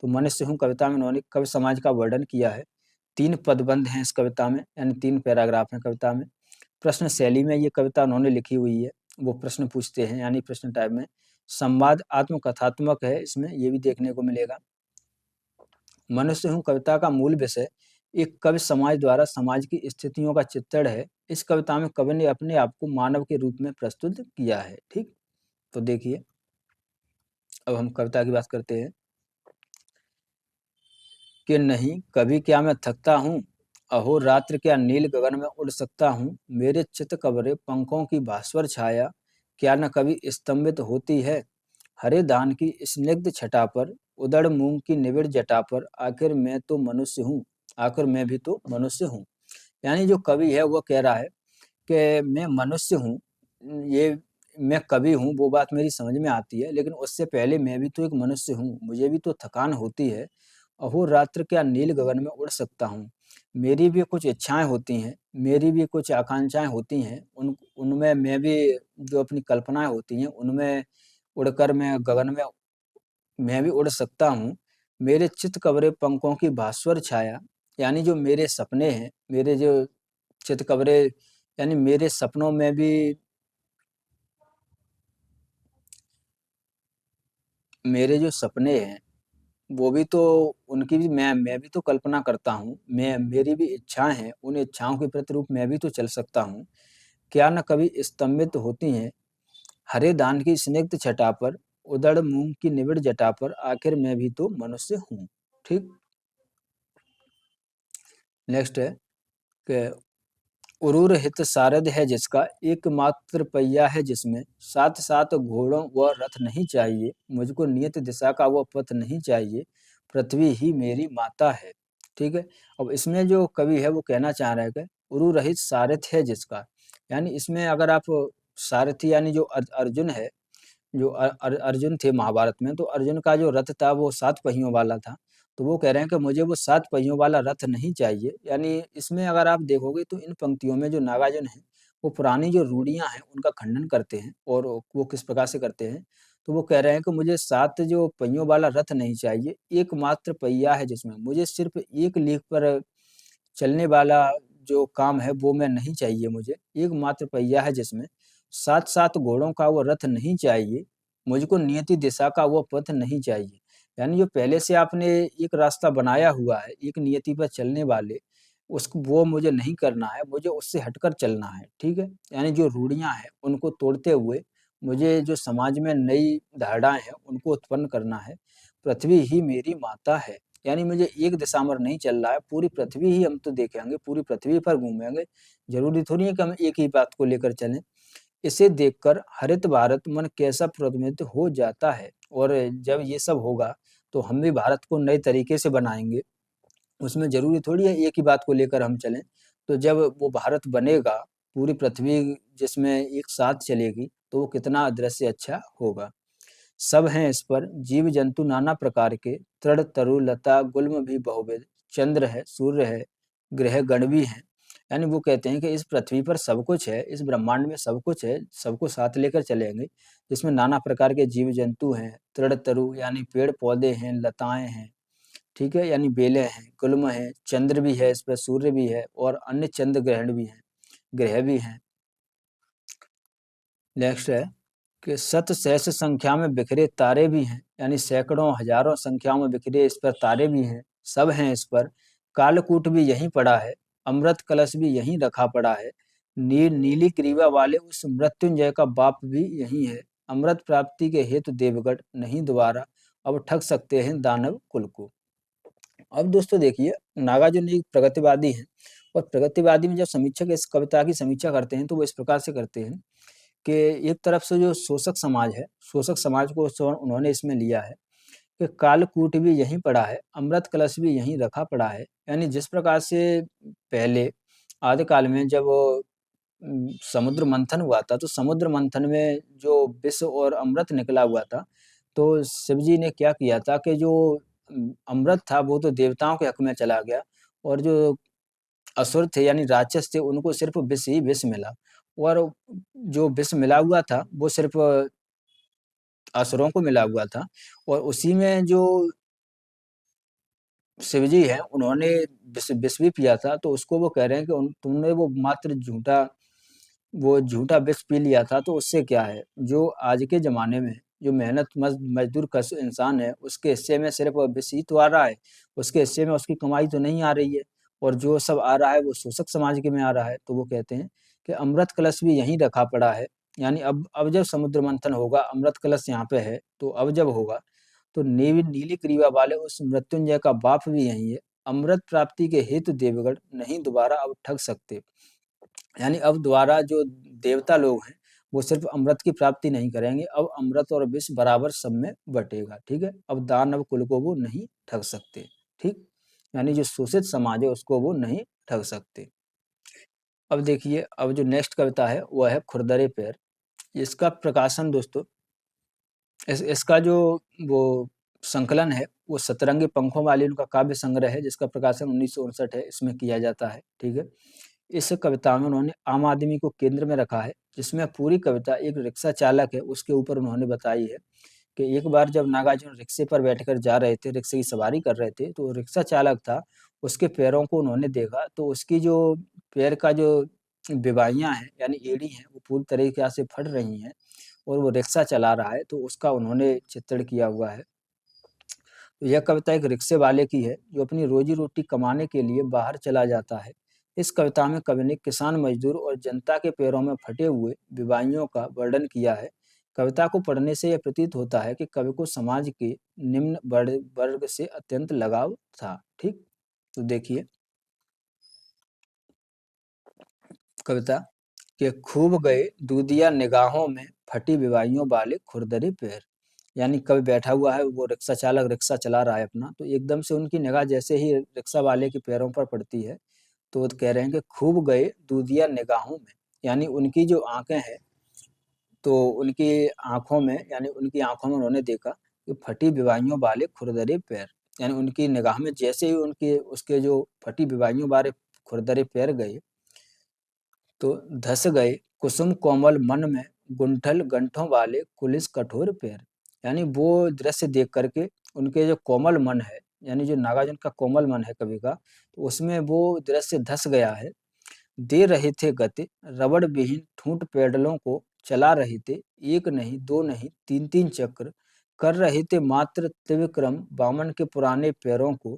तो मनुष्य हूँ कविता में उन्होंने कवि समाज का वर्णन किया है। 3 पदबंध हैं इस कविता में, यानी 3 पैराग्राफ हैं कविता में। प्रश्न शैली में ये कविता उन्होंने लिखी हुई है। वो प्रश्न पूछते हैं, यानी प्रश्न टाइप में। संवाद आत्मकथात्मक है इसमें, ये भी देखने को मिलेगा। मनुष्य हूँ कविता का मूल विषय एक कवि समाज द्वारा समाज की स्थितियों का चित्रण है। इस कविता में कवि ने अपने आप को मानव के रूप में प्रस्तुत किया है, ठीक? तो देखिए, अब हम कविता की बात करते हैं कि नहीं कभी क्या मैं थकता हूँ, अहो रात्र क्या नील गगन में उड़ सकता हूँ, मेरे चित कबरे पंखों की भास्वर छाया क्या न कभी स्तंभित होती है, हरे धान की स्निग्ध छटा पर उदड़ मूंग की निबिड़ जटा पर आखिर मैं तो मनुष्य हूँ, आखिर मैं भी तो मनुष्य हूँ। यानी जो कवि है वो कह रहा है कि मैं मनुष्य हूँ, ये मैं कवि हूँ वो बात मेरी समझ में आती है, लेकिन उससे पहले मैं भी तो एक मनुष्य हूँ, मुझे भी तो थकान होती है। अहोरात्र क्या नील गगन में उड़ सकता हूँ, मेरी भी कुछ इच्छाएं होती हैं, मेरी भी कुछ आकांक्षाएं होती हैं, उनमें मैं भी जो अपनी कल्पनाएं होती हैं उनमें उड़कर मैं भी उड़ सकता हूँ। मेरे चित्त कबरे पंखों की भास्वर छाया, यानी जो मेरे सपने हैं, मेरे जो चित्त कबरे, यानी मेरे सपनों में भी मेरे जो सपने हैं वो भी तो उनकी भी मैं भी तो कल्पना करता हूँ। मेरी भी इच्छाएँ हैं, उन इच्छाओं के प्रतिरूप मैं भी तो चल सकता हूँ। क्या न कभी स्तंभित होती हैं, हरे धान की स्निग्ध छटा पर, उदड़ मूँग की निबिड़ जटा पर, आखिर मैं भी तो मनुष्य हूँ। ठीक। नेक्स्ट है कि उरूर हित सारद है जिसका, एकमात्र पहिया है जिसमें, साथ साथ घोड़ों व रथ नहीं चाहिए, मुझको नियत दिशा का वो पथ नहीं चाहिए, पृथ्वी ही मेरी माता है। ठीक है। अब इसमें जो कवि है वो कहना चाह रहा है कि उरु रहित सारथ है जिसका, यानी इसमें अगर आप सारथी यानी जो अर्जुन है, जो अर्जुन थे महाभारत में, तो अर्जुन का जो रथ था वो 7 पहियों वाला था। तो वो कह रहे हैं कि मुझे वो 7 पहियों वाला रथ नहीं चाहिए। यानी इसमें अगर आप देखोगे तो इन पंक्तियों में जो नागार्जुन हैं, वो पुरानी जो रूढ़ियाँ हैं उनका खंडन करते हैं, और वो किस प्रकार से करते हैं, तो वो कह रहे हैं कि मुझे 7 जो पहियों वाला रथ नहीं चाहिए, एकमात्र पहिया है जिसमें, मुझे सिर्फ़ एक लीक पर चलने वाला जो काम है वो मैं नहीं चाहिए मुझे, एकमात्र पहिया है जिसमें, सात-सात घोड़ों का वो रथ नहीं चाहिए, मुझको नियति दिशा का वो पथ नहीं चाहिए। यानी जो पहले से आपने एक रास्ता बनाया हुआ है, एक नियति पर चलने वाले, उसको वो मुझे नहीं करना है, मुझे उससे हटकर चलना है, ठीक है? यानी जो रूढ़ियाँ हैं, उनको तोड़ते हुए मुझे जो समाज में नई धारणाएँ हैं, उनको उत्पन्न करना है। पृथ्वी ही मेरी माता है। यानी मुझे एक दिशा में नहीं चल रहा है, पूरी पृथ्वी ही हम तो देखेंगे, पूरी पृथ्वी पर घूमेंगे। ज़रूरी थोड़ी है कि हम एक ही बात को लेकर चलें। इसे देखकर हरित भारत मन कैसा प्रभावित हो जाता है, और जब ये सब होगा, तो हम भी भारत को नए तरीके से बनाएँगे। उसमें ज़रूरी थोड़ी है एक ही बात को लेकर हम चलें। तो जब वो भारत बनेगा, पूरी पृथ्वी जिसमें एक साथ चलेगी, तो वो कितना दृश्य अच्छा होगा। सब हैं इस पर जीव जंतु नाना प्रकार के, तृण तरु लता गुल्म भी बहुविध, चंद्र है, सूर्य है, ग्रह गण भी हैं। यानी वो कहते हैं कि इस पृथ्वी पर सब कुछ है, इस ब्रह्मांड में सब कुछ है, सबको साथ लेकर चलेंगे, जिसमें नाना प्रकार के जीव जंतु हैं, तृण तरु यानी पेड़ पौधे हैं, लताएं हैं, ठीक है, यानी बेलें हैं, गुल्म है, चंद्र भी है, इस पर सूर्य भी है, और अन्य चंद्र ग्रहण भी हैं, ग्रह भी हैं। नेक्स्ट है कि शत सहस्र संख्या में बिखरे तारे भी हैं, यानी सैकड़ों हजारों संख्या में बिखरे इस पर तारे भी हैं, सब हैं इस पर, कालकूट भी यहीं पड़ा है, अमृत कलश भी यहीं रखा पड़ा है, नीली ग्रीवा वाले उस मृत्युंजय का बाप भी यहीं है, अमृत प्राप्ति के हेतु देवगढ़ नहीं दोबारा, अब ठग सकते हैं दानव कुल को। अब दोस्तों देखिए, नागार्जुन एक प्रगतिवादी हैं, और प्रगतिवादी में जब समीक्षक इस कविता की समीक्षा करते हैं तो वो इस प्रकार से करते हैं कि एक तरफ से जो शोषक समाज है, शोषक समाज को उन्होंने इसमें लिया है कि कालकूट भी यहीं पड़ा है, अमृत कलश भी यहीं रखा पड़ा है। यानी जिस प्रकार से पहले आदिकाल में जब समुद्र मंथन हुआ था, तो समुद्र मंथन में जो विष और अमृत निकला हुआ था, तो शिव जी ने क्या किया था कि जो अमृत था वो तो देवताओं के हक में चला गया, और जो असुर थे यानी राक्षस थे उनको सिर्फ़ विष ही विष मिला, और जो विष मिला हुआ था वो सिर्फ़ असुरों को मिला हुआ था, और उसी में जो शिवजी हैं उन्होंने विष विष भी पिया था, तो उसको वो कह रहे हैं कि तुमने वो मात्र झूठा विष पी लिया था, तो उससे क्या है? जो आज के ज़माने में जो मेहनत मज़दूर कश इंसान है, उसके हिस्से में सिर्फ़ विष ही तो आ रहा है, उसके हिस्से में उसकी कमाई तो नहीं आ रही है, और जो सब आ रहा है वो शोषक समाज के में आ रहा है। तो वो कहते हैं कि अमृत कलश भी यहीं रखा पड़ा है, यानी अब जब समुद्र मंथन होगा, अमृत कलश यहाँ पे है, तो अब जब होगा, तो नीली ग्रीवा वाले उस मृत्युंजय का बाप भी यही है, अमृत प्राप्ति के हेतु देवगढ़ नहीं दोबारा अब ठग सकते। यानी अब दोबारा जो देवता लोग हैं, वो सिर्फ अमृत की प्राप्ति नहीं करेंगे, अब अमृत और विष बराबर सब में बटेगा, ठीक है? अब दानव कुल को वो नहीं ठग सकते, ठीक? यानी जो शोषित समाज है उसको वो नहीं ठग सकते। अब देखिए, अब जो नेक्स्ट कविता है वो है खुरदरे पैर। इसका प्रकाशन दोस्तों, इसका जो वो संकलन है, वो सतरंगी पंखों वाली उनका काव्य संग्रह है, जिसका प्रकाशन 1959 है, इसमें किया जाता है, ठीक है? इस कविता में उन्होंने आम आदमी को केंद्र में रखा है, जिसमें पूरी कविता एक रिक्शा चालक है, उसके ऊपर उन्होंने बताई है कि एक बार जब नागार्जुन रिक्शे पर बैठकर जा रहे थे, रिक्शे की सवारी कर रहे थे, तो रिक्शा चालक था, उसके पैरों को उन्होंने देखा, तो उसकी जो पैर का जो विवाइयाँ हैं, यानी एड़ी हैं, वो पूरी तरीक़े से फट रही हैं, और वो रिक्शा चला रहा है, तो उसका उन्होंने चित्रण किया हुआ है। तो यह कविता एक रिक्शे वाले की है, जो अपनी रोजी-रोटी कमाने के लिए बाहर चला जाता है। इस कविता में कवि ने किसान, मजदूर और जनता के पैरों में फटे हुए विवाइयों का वर्णन किया है। कविता को पढ़ने से यह प्रतीत होता है कि कवि को समाज के निम्न वर्ग से अत्यंत लगाव था। ठीक, तो देखिए कविता के खूब गए दूधिया निगाहों में फटी विवाहियों वाले खुरदरे पैर। यानी कवि बैठा हुआ है, वो रिक्शा चालक रिक्शा चला रहा है अपना, तो एकदम से उनकी निगाह जैसे ही रिक्शा वाले के पैरों पर पड़ती है तो वो कह रहे हैं कि खूब गए दूधिया निगाहों में, यानी उनकी जो आंखें हैं तो उनकी आंखों में, यानी उनकी आंखों में उन्होंने देखा कि फटी विवाहियों वाले खुरदरे पैर, यानी उनकी निगाह में जैसे ही उनके उसके जो फटी विवाहियों वाले खुरदरे पैर गए तो धस गए कुसुम कोमल मन में गुंठल गंठों वाले कुलिस कठोर पैर। यानी वो दृश्य देख करके उनके जो कोमल मन है, यानी जो नागार्जुन का कोमल मन है कवि का, तो उसमें वो दृश्य धस गया है। दे रहे थे गति रबड़ विहीन ठूंठ पैडलों को, चला रहे थे एक नहीं दो नहीं तीन तीन चक्र, कर रहे थे मात्र त्रिविक्रम वामन के पुराने पैरों को,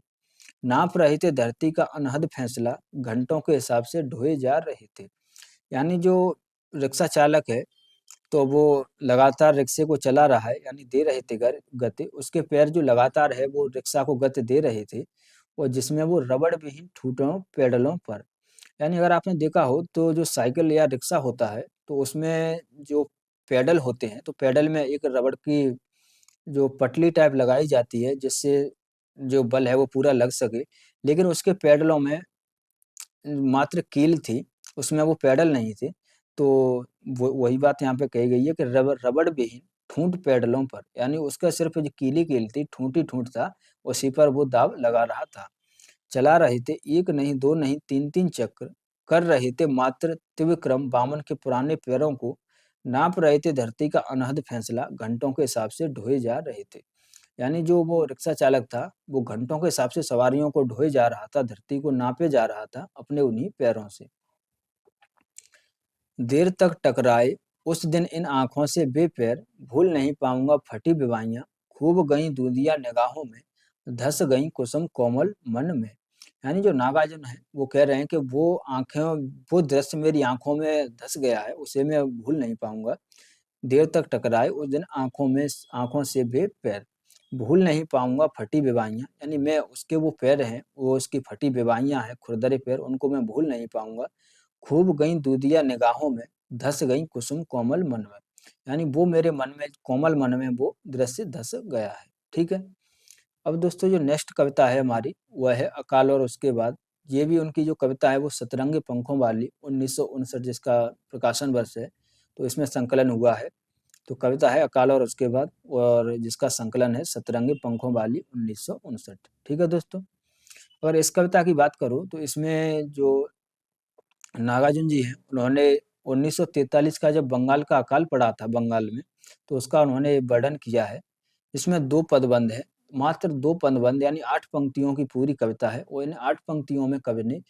नाप रहे थे धरती का अनहद फैसला घंटों के हिसाब से ढोए जा रहे थे। यानी जो रिक्शा चालक है तो वो लगातार रिक्शे को चला रहा है, यानी दे रहे थे गति, उसके पैर जो लगातार है वो रिक्शा को गति दे रहे थे, और जिसमें वो रबड़ विहीन ठूठों पेडलों पर, यानी अगर आपने देखा हो तो जो साइकिल या रिक्शा होता है तो उसमें जो पेडल होते हैं तो पेडल में एक रबड़ की जो पटली टाइप लगाई जाती है जिससे जो बल है वो पूरा लग सके, लेकिन उसके पेडलों में मात्र कील थी, उसमें वो पेडल नहीं थे। तो वो वही बात यहाँ पे कही गई है कि रबड़ रबड़ विहीन ठूंठ पेडलों पर, यानी उसका सिर्फ जो कील थी, ठूंठ ही ठूंठ था, उसी पर वो दाव लगा रहा था। चला रहे थे एक नहीं दो नहीं तीन तीन चक्र, कर रहे थे मात्र त्रिविक्रम वामन के पुराने पैरों को, नाप रहे थे धरती का अनहद फैसला घंटों के हिसाब से ढोए जा रहे थे। यानी जो वो रिक्शा चालक था, वो घंटों के हिसाब से सवारियों को ढोए जा रहा था, धरती को नापे जा रहा था अपने उन्हीं पैरों से। देर तक टकराए उस दिन इन आँखों से बेपैर, भूल नहीं पाऊँगा फटी विवाहियाँ, खूब गईं दूधिया निगाहों में, धँस गईं कुसुम कोमल मन में। यानी जो नागार्जुन हैं, वो कह रहे हैं कि वो दृश्य मेरी आँखों में धँस गया है, उसे मैं भूल नहीं पाऊँगा। देर तक टकराए उस दिन आँखों से बेपैर, भूल नहीं पाऊँगा फटी विवाहियाँ, यानी मैं उसके वो पैर हैं, वो उसकी फटी विवाहियाँ हैं, खुरदरे पैर, उनको मैं भूल नहीं पाऊँगा। खूब गईं दूधिया निगाहों में, धँस गईं कुसुम कोमल मन में। यानी वो मेरे मन में, कोमल मन में वो दृश्य धँस गया है। ठीक है? अब दोस्तों जो नेक्स्ट कविता है हमारी, वह है अकाल और उसके बाद। ये भी उनकी जो कविता है वो सतरंगी पंखों वाली 1959 जिसका प्रकाशन वर्ष है, तो इसमें संकलन हुआ है। तो कविता है अकाल और उसके बाद, और जिसका संकलन है सतरंगी पंखों वाली 1959। ठीक है दोस्तों? अगर इस कविता की बात करूँ तो इसमें जो नागार्जुन जी हैं, उन्होंने 1943 का जब बंगाल का अकाल पड़ा था बंगाल में, तो उसका उन्होंने वर्णन किया है। इसमें 2 पदबंध हैं, मात्र 2 पदबंध, यानी 8 पंक्तियों की पूरी कविता है, और इन 8 पंक्तियों में कवि ने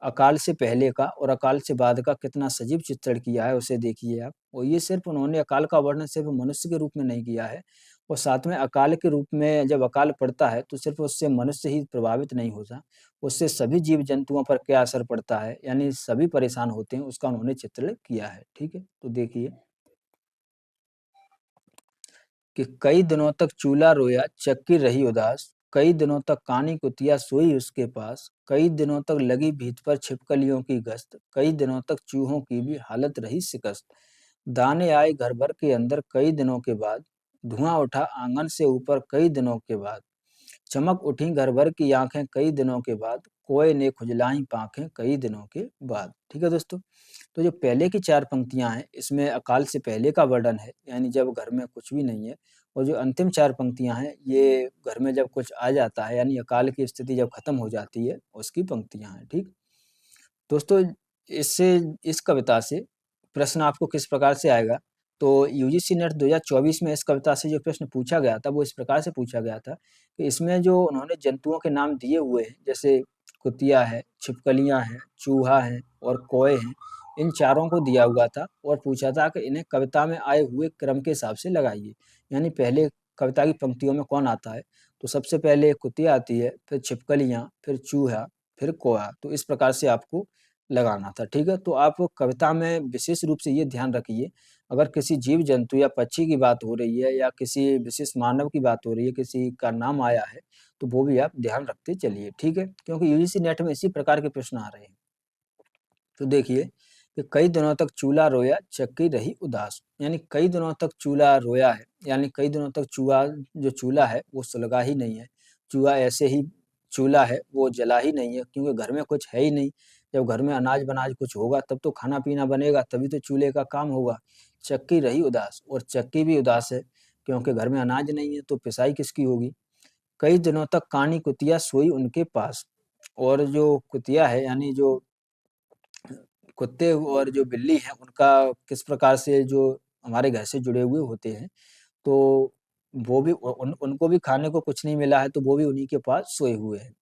अकाल से पहले का और अकाल से बाद का कितना सजीव चित्रण किया है, उसे देखिए आप। और ये सिर्फ उन्होंने अकाल का वर्णन सिर्फ मनुष्य के रूप में नहीं किया है, और साथ में अकाल के रूप में जब अकाल पड़ता है तो सिर्फ उससे मनुष्य ही प्रभावित नहीं होता, उससे सभी जीव जंतुओं पर क्या असर पड़ता है, यानी सभी परेशान होते हैं, उसका उन्होंने चित्रण किया है। ठीक है? तो देखिए कि कई दिनों तक चूल्हा रोया चक्की रही उदास, कई दिनों तक कानी कुतिया सोई उसके पास, कई दिनों तक लगी भीत पर छिपकलियों की गश्त, कई दिनों तक चूहों की भी हालत रही शिकस्त। दाने आए घर भर के अंदर कई दिनों के बाद, धुआं उठा आंगन से ऊपर कई दिनों के बाद, चमक उठी घर भर की आंखें कई दिनों के बाद, कोय ने खुजलाई पांखें कई दिनों के बाद। ठीक है दोस्तों? तो जो पहले की 4 पंक्तियाँ हैं, इसमें अकाल से पहले का वर्णन है, यानी जब घर में कुछ भी नहीं है, और जो अंतिम 4 पंक्तियाँ हैं, ये घर में जब कुछ आ जाता है, यानी अकाल की स्थिति जब खत्म हो जाती है, उसकी पंक्तियाँ हैं। ठीक? दोस्तों, इससे इस कविता से प्रश्न आपको किस प्रकार से आएगा, तो यूजीसी नेट 2024 में इस कविता से जो प्रश्न पूछा गया था, वो इस प्रकार से पूछा गया था कि इसमें जो उन्होंने जंतुओं के नाम दिए हुए हैं, जैसे कुतिया है, छिपकलियाँ हैं, चूहा है और कौए हैं, इन चारों को दिया हुआ था और पूछा था कि इन्हें कविता में आए हुए क्रम के हिसाब से लगाइए। यानी पहले कविता की पंक्तियों में कौन आता है, तो सबसे पहले कुतिया आती है, फिर छिपकलियाँ, फिर चूहा, फिर कौआ। तो इस प्रकार से आपको लगाना था। ठीक है? तो आप कविता में विशेष रूप से ये ध्यान रखिए, अगर किसी जीव जंतु या पक्षी की बात हो रही है या किसी विशेष मानव की बात हो रही है, किसी का नाम आया है, तो वो भी आप ध्यान रखते चलिए, ठीक है, क्योंकि यूजीसी नेट में इसी प्रकार के प्रश्न आ रहे हैं। तो देखिए कि कई दिनों तक चूल्हा रोया, चक्की रही उदास, यानी कई दिनों तक चूल्हा रोया है, यानी कई दिनों तक चूल्हा है वो सुलगा ही नहीं है। चूल्हा ऐसे ही चूल्हा है वो जला ही नहीं है, क्योंकि घर में कुछ है ही नहीं। जब घर में अनाज बनाज कुछ होगा तब तो खाना पीना बनेगा, तभी तो चूल्हे का काम होगा। चक्की रही उदास, और चक्की भी उदास है, क्योंकि घर में अनाज नहीं है तो पिसाई किसकी होगी। कई दिनों तक कानी कुतिया सोई उनके पास, और जो कुतिया है यानी जो कुत्ते और जो बिल्ली है उनका किस प्रकार से जो हमारे घर से जुड़े हुए होते हैं, तो वो भी उनको भी खाने को कुछ नहीं मिला है, तो वो भी उन्हीं के पास सोए हुए हैं।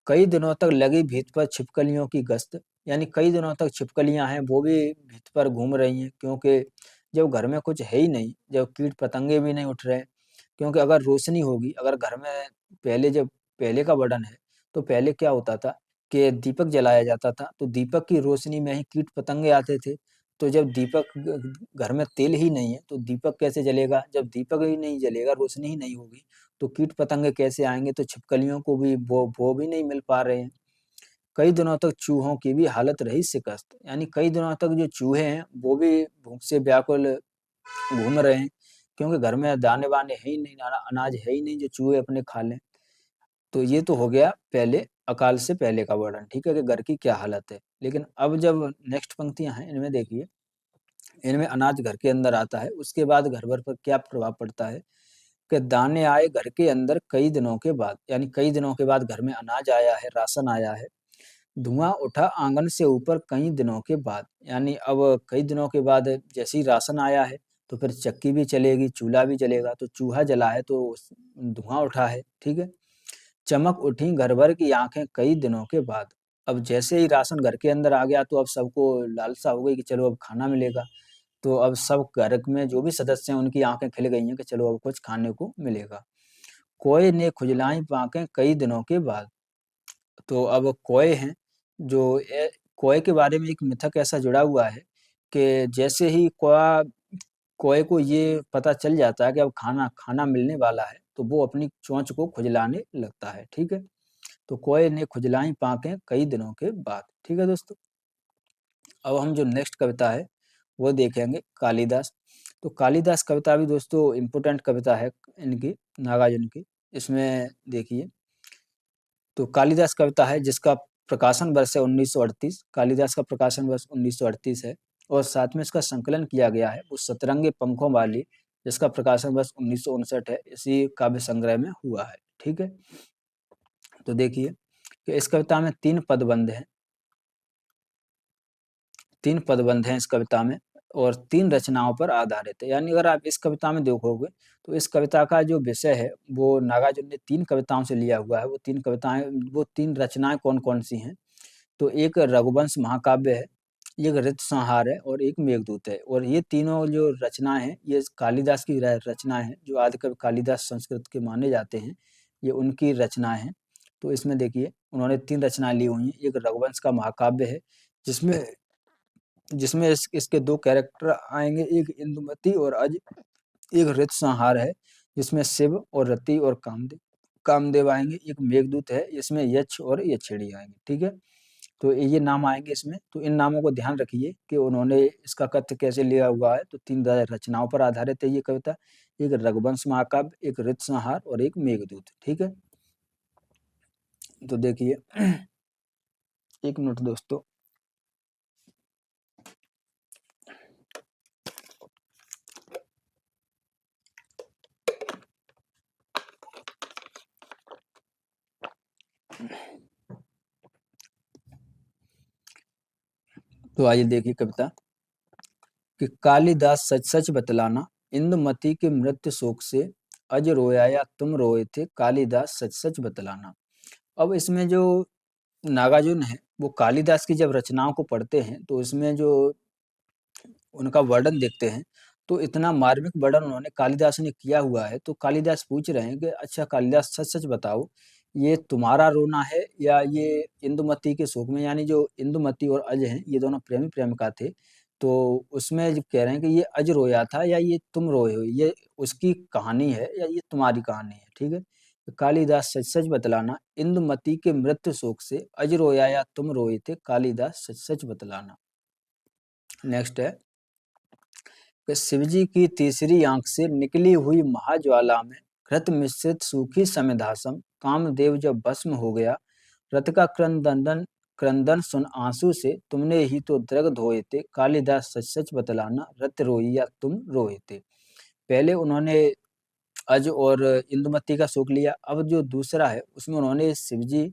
कई दिनों तक लगी भीत पर छिपकलियों की गश्त, यानी कई दिनों तक छिपकलियां हैं वो भी भीत पर घूम रही हैं, क्योंकि जब घर में कुछ है ही नहीं, जब कीट पतंगे भी नहीं उठ रहे, क्योंकि अगर रोशनी होगी, अगर घर में जब पहले का वर्णन है, तो पहले क्या होता था कि दीपक जलाया जाता था, तो दीपक की रोशनी में ही कीट पतंगे आते थे। तो जब दीपक घर में तेल ही नहीं है तो दीपक कैसे जलेगा, जब दीपक ही नहीं जलेगा, रोशनी ही नहीं होगी, तो कीट पतंगे कैसे आएंगे, तो छिपकलियों को भी वो भी नहीं मिल पा रहे हैं। कई दिनों तक चूहों की भी हालत रही शिकस्त, यानी कई दिनों तक जो चूहे हैं वो भी भूख से व्याकुल घूम रहे हैं, क्योंकि घर में दाने वाने है ही नहीं, अनाज है ही नहीं जो चूहे अपने खा लें। तो ये तो हो गया पहले, अकाल से पहले का वर्णन, ठीक है, कि घर की क्या हालत है। लेकिन अब जब नेक्स्ट पंक्तियां हैं इनमें देखिए, इनमें अनाज घर के अंदर आता है, उसके बाद घर भर पर क्या प्रभाव पड़ता है कि दाने आए घर के अंदर कई दिनों के बाद, यानी कई दिनों के बाद घर में अनाज आया है, राशन आया है। धुआं उठा आंगन से ऊपर कई दिनों के बाद, यानी अब कई दिनों के बाद जैसे ही राशन आया है तो फिर चक्की भी चलेगी, चूल्हा भी जलेगा, तो चूल्हा जला है तो धुआं उठा है, ठीक है। चमक उठी घर भर की आंखें कई दिनों के बाद, अब जैसे ही राशन घर के अंदर आ गया तो अब सबको लालसा हो गई कि चलो अब खाना मिलेगा। तो अब सब घर में जो भी सदस्य हैं उनकी आंखें खिल गई हैं कि चलो अब कुछ खाने को मिलेगा। कोय ने खुजलाई आंखें कई दिनों के बाद, तो अब कोय हैं जो कोय के बारे में एक मिथक ऐसा जुड़ा हुआ है कि जैसे ही कोय को ये पता चल जाता है कि अब खाना खाना मिलने वाला है, तो वो अपनी चोंच को खुजलाने लगता है, ठीक है। तो कोय ने खुजलाई पाके कई दिनों के बाद, ठीक है दोस्तों। अब हम जो नेक्स्ट कविता है वो देखेंगे कालिदास। तो कालिदास कविता भी दोस्तों इम्पोर्टेंट कविता है इनकी, नागार्जुन की। इसमें देखिए, तो कालिदास कविता है जिसका प्रकाशन वर्ष है 1938, कालिदास का प्रकाशन वर्ष 1938 है, और साथ में इसका संकलन किया गया है वो सतरंगे पंखों वाली, जिसका प्रकाशन वर्ष 1959 है, इसी काव्य संग्रह में हुआ है, ठीक है। तो देखिए कि इस कविता में 3 पदबंध हैं, 3 पदबंध हैं इस कविता में, और 3 रचनाओं पर आधारित है। यानी अगर आप इस कविता में देखोगे तो इस कविता का जो विषय है वो नागार्जुन ने 3 कविताओं से लिया हुआ है। वो 3 रचनाएँ कौन-कौन सी हैं? तो एक रघुवंश महाकाव्य है, एक ऋतुसंहार है और एक मेघदूत है, और ये तीनों जो रचनाएँ हैं ये कालिदास की रचनाएँ हैं, जो आदिकवि कालिदास संस्कृत के माने जाते हैं, ये उनकी रचनाएँ हैं। तो इसमें देखिए उन्होंने 3 रचनाएँ ली हुई हैं। एक रघुवंश का महाकाव्य है जिसमें जिसमें इसके 2 कैरेक्टर आएँगे, एक इंदुमती और अज। एक ऋतुसंहार है जिसमें शिव और रति और कामदेव आएँगे। एक मेघदूत है, इसमें यक्ष और यक्षिणी आएँगे, ठीक है? तो ये नाम आएँगे इसमें, तो इन नामों को ध्यान रखिए कि उन्होंने इसका कथ्य कैसे लिया हुआ है। तो 3 रचनाओं पर आधारित है ये कविता, एक रघुवंश महाकाव्य, एक ऋतुसंहार और एक मेघदूत, ठीक है? तो देखिए 1 मिनट दोस्तों। तो आइए देखिए कविता कि कालिदास सच सच बतलाना, इंदुमती के मृत्यु शोक से अज रोया या तुम रोए थे, कालिदास सच सच बतलाना। अब इसमें जो नागार्जुन है वो कालिदास की जब रचनाओं को पढ़ते हैं तो इसमें जो उनका वर्णन देखते हैं तो इतना मार्मिक वर्णन उन्होंने कालिदास ने किया हुआ है। तो कालिदास पूछ रहे हैं कि अच्छा कालिदास सच सच बताओ, ये तुम्हारा रोना है या ये इंदुमती के शोक में, यानी जो इंदुमती और अज हैं ये दोनों प्रेमी प्रेमिका थे, तो उसमें जब कह रहे हैं कि ये अज रोया था या ये तुम रोए हो, ये उसकी कहानी है या ये तुम्हारी कहानी है, ठीक है। तो कालिदास सच सच बतलाना, इंदुमती के मृत्यु शोक से अज रोया या तुम रोए थे, कालिदास सच सच बतलाना। नेक्स्ट है कि शिवजी की तीसरी आंख से निकली हुई महाज्वाला में घृत मिश्रित सूखी समिधासम, कामदेव जब भस्म हो गया, रथ का क्रंदन क्रंदन सुन आंसू से, तुमने ही तो द्रग धोए थे, कालिदास सच सच बतलाना, रत रोई या तुम रोए थे। पहले उन्होंने अज और इंदुमती का शोक लिया, अब जो दूसरा है उसमें उन्होंने शिवजी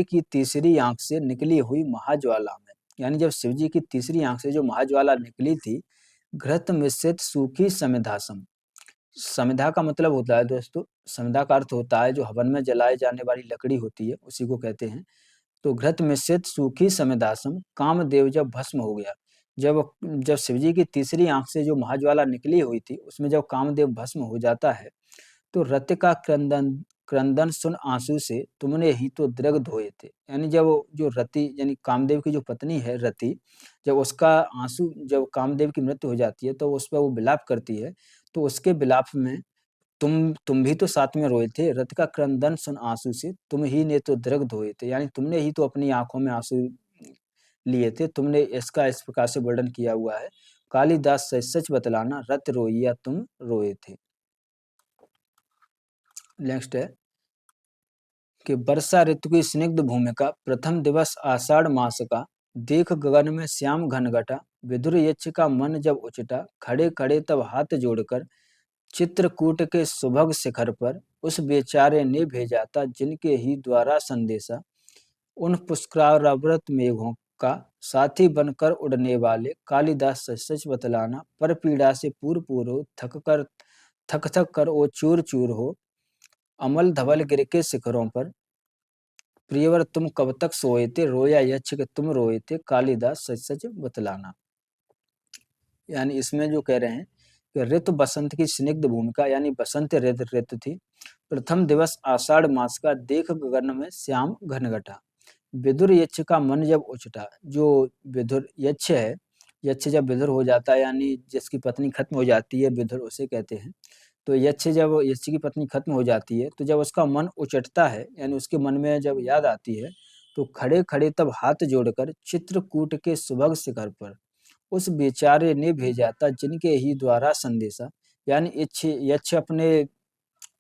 की तीसरी आंख से निकली हुई महाज्वाला में, यानी जब शिवजी की तीसरी आंख से जो महाज्वाला निकली थी, घृत मिश्रित सूखी समिधासम। समिधा का मतलब होता है दोस्तों, समिधा का अर्थ होता है जो हवन में जलाए जाने वाली लकड़ी होती है, उसी को कहते हैं। तो घृत मिश्रित सूखी समिधासम, कामदेव जब भस्म हो गया, जब जब शिवजी की तीसरी आंख से जो महाज्वाला निकली हुई थी, उसमें जब कामदेव भस्म हो जाता है, तो रति का क्रंदन क्रंदन सुन आंसू से, तुमने ही तो द्रग धोए थे। यानी जब जो रति यानी कामदेव की जो पत्नी है रति, जब उसका आंसू जब कामदेव की मृत्यु हो जाती है तो उस पर वो विलाप करती है, तो उसके विलाप में तुम भी तो साथ में रोए थे, रत का क्रंदन सुन आंसू से, तुम ही ने तो द्रग धोए थे, यानी तुमने ही तो अपनी आंखों में आंसू लिए थे, तुमने इसका इस प्रकार से वर्णन किया हुआ है। कालिदास सच सच बतलाना, रत रोई या तुम रोए थे। नेक्स्ट है कि वर्षा ऋतु की स्निग्ध भूमिका, प्रथम दिवस आषाढ़ मास का, देख गगन में श्याम घनघटा, विदुर यक्ष का मन जब उचटा, खड़े खड़े तब हाथ जोड़कर, चित्रकूट के सुभग शिखर पर, उस बेचारे ने भेजा था जिनके ही द्वारा संदेशा, उन पुष्करावृत मेघों का साथी बनकर उड़ने वाले, कालिदास सच सच बतलाना, पर पीड़ा से पूर पूर हो, थक थक कर वो चूर चूर हो, अमल धवल गिर के शिखरों पर, प्रियवर तुम कब तक सोए थे, रोया यक्ष के तुम रोए थे, कालिदास सच सच बतलाना। यानी इसमें जो कह रहे हैं कि ऋतु बसंत की स्निग्ध भूमिका, यानी बसंत ऋतु थी। प्रथम दिवस आषाढ़ मास का, देख गगन में श्याम घनघटा, विदुर यक्ष का मन जब उचटा, जो विदुर यक्ष है, यक्ष जब विदुर हो जाता है यानी जिसकी पत्नी खत्म हो जाती है, विदुर उसे कहते हैं। तो यक्ष जब यक्ष की पत्नी खत्म हो जाती है, तो जब उसका मन उचटता है, यानी उसके मन में जब याद आती है, तो खड़े खड़े तब हाथ जोड़कर, चित्रकूट के सुभग शिखर पर, उस बेचारे ने भेजा था जिनके ही द्वारा संदेशा, यानी यक्ष अपने,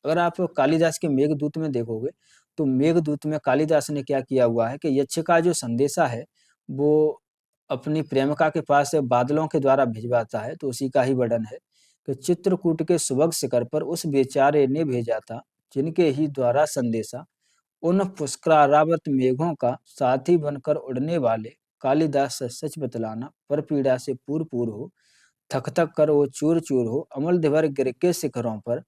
अगर आप कालिदास के मेघदूत में देखोगे, तो मेघदूत में कालिदास ने क्या किया हुआ है कि यक्ष का जो संदेशा है, वो अपनी प्रेमिका के पास बादलों के द्वारा भिजवाता है, तो उसी का ही वर्णन है कि चित्रकूट के सुभग शिखर पर उस बेचारे ने भेजा था जिनके ही द्वारा संदेशा, उन पुष्करावृत मेघों का साथी बनकर उड़ने वाले, कालिदास सच सच बतलाना, पर पीड़ा से पूर पूर हो, थक थक कर वो चूर चूर हो, अमल दिवर गिर के शिखरों पर,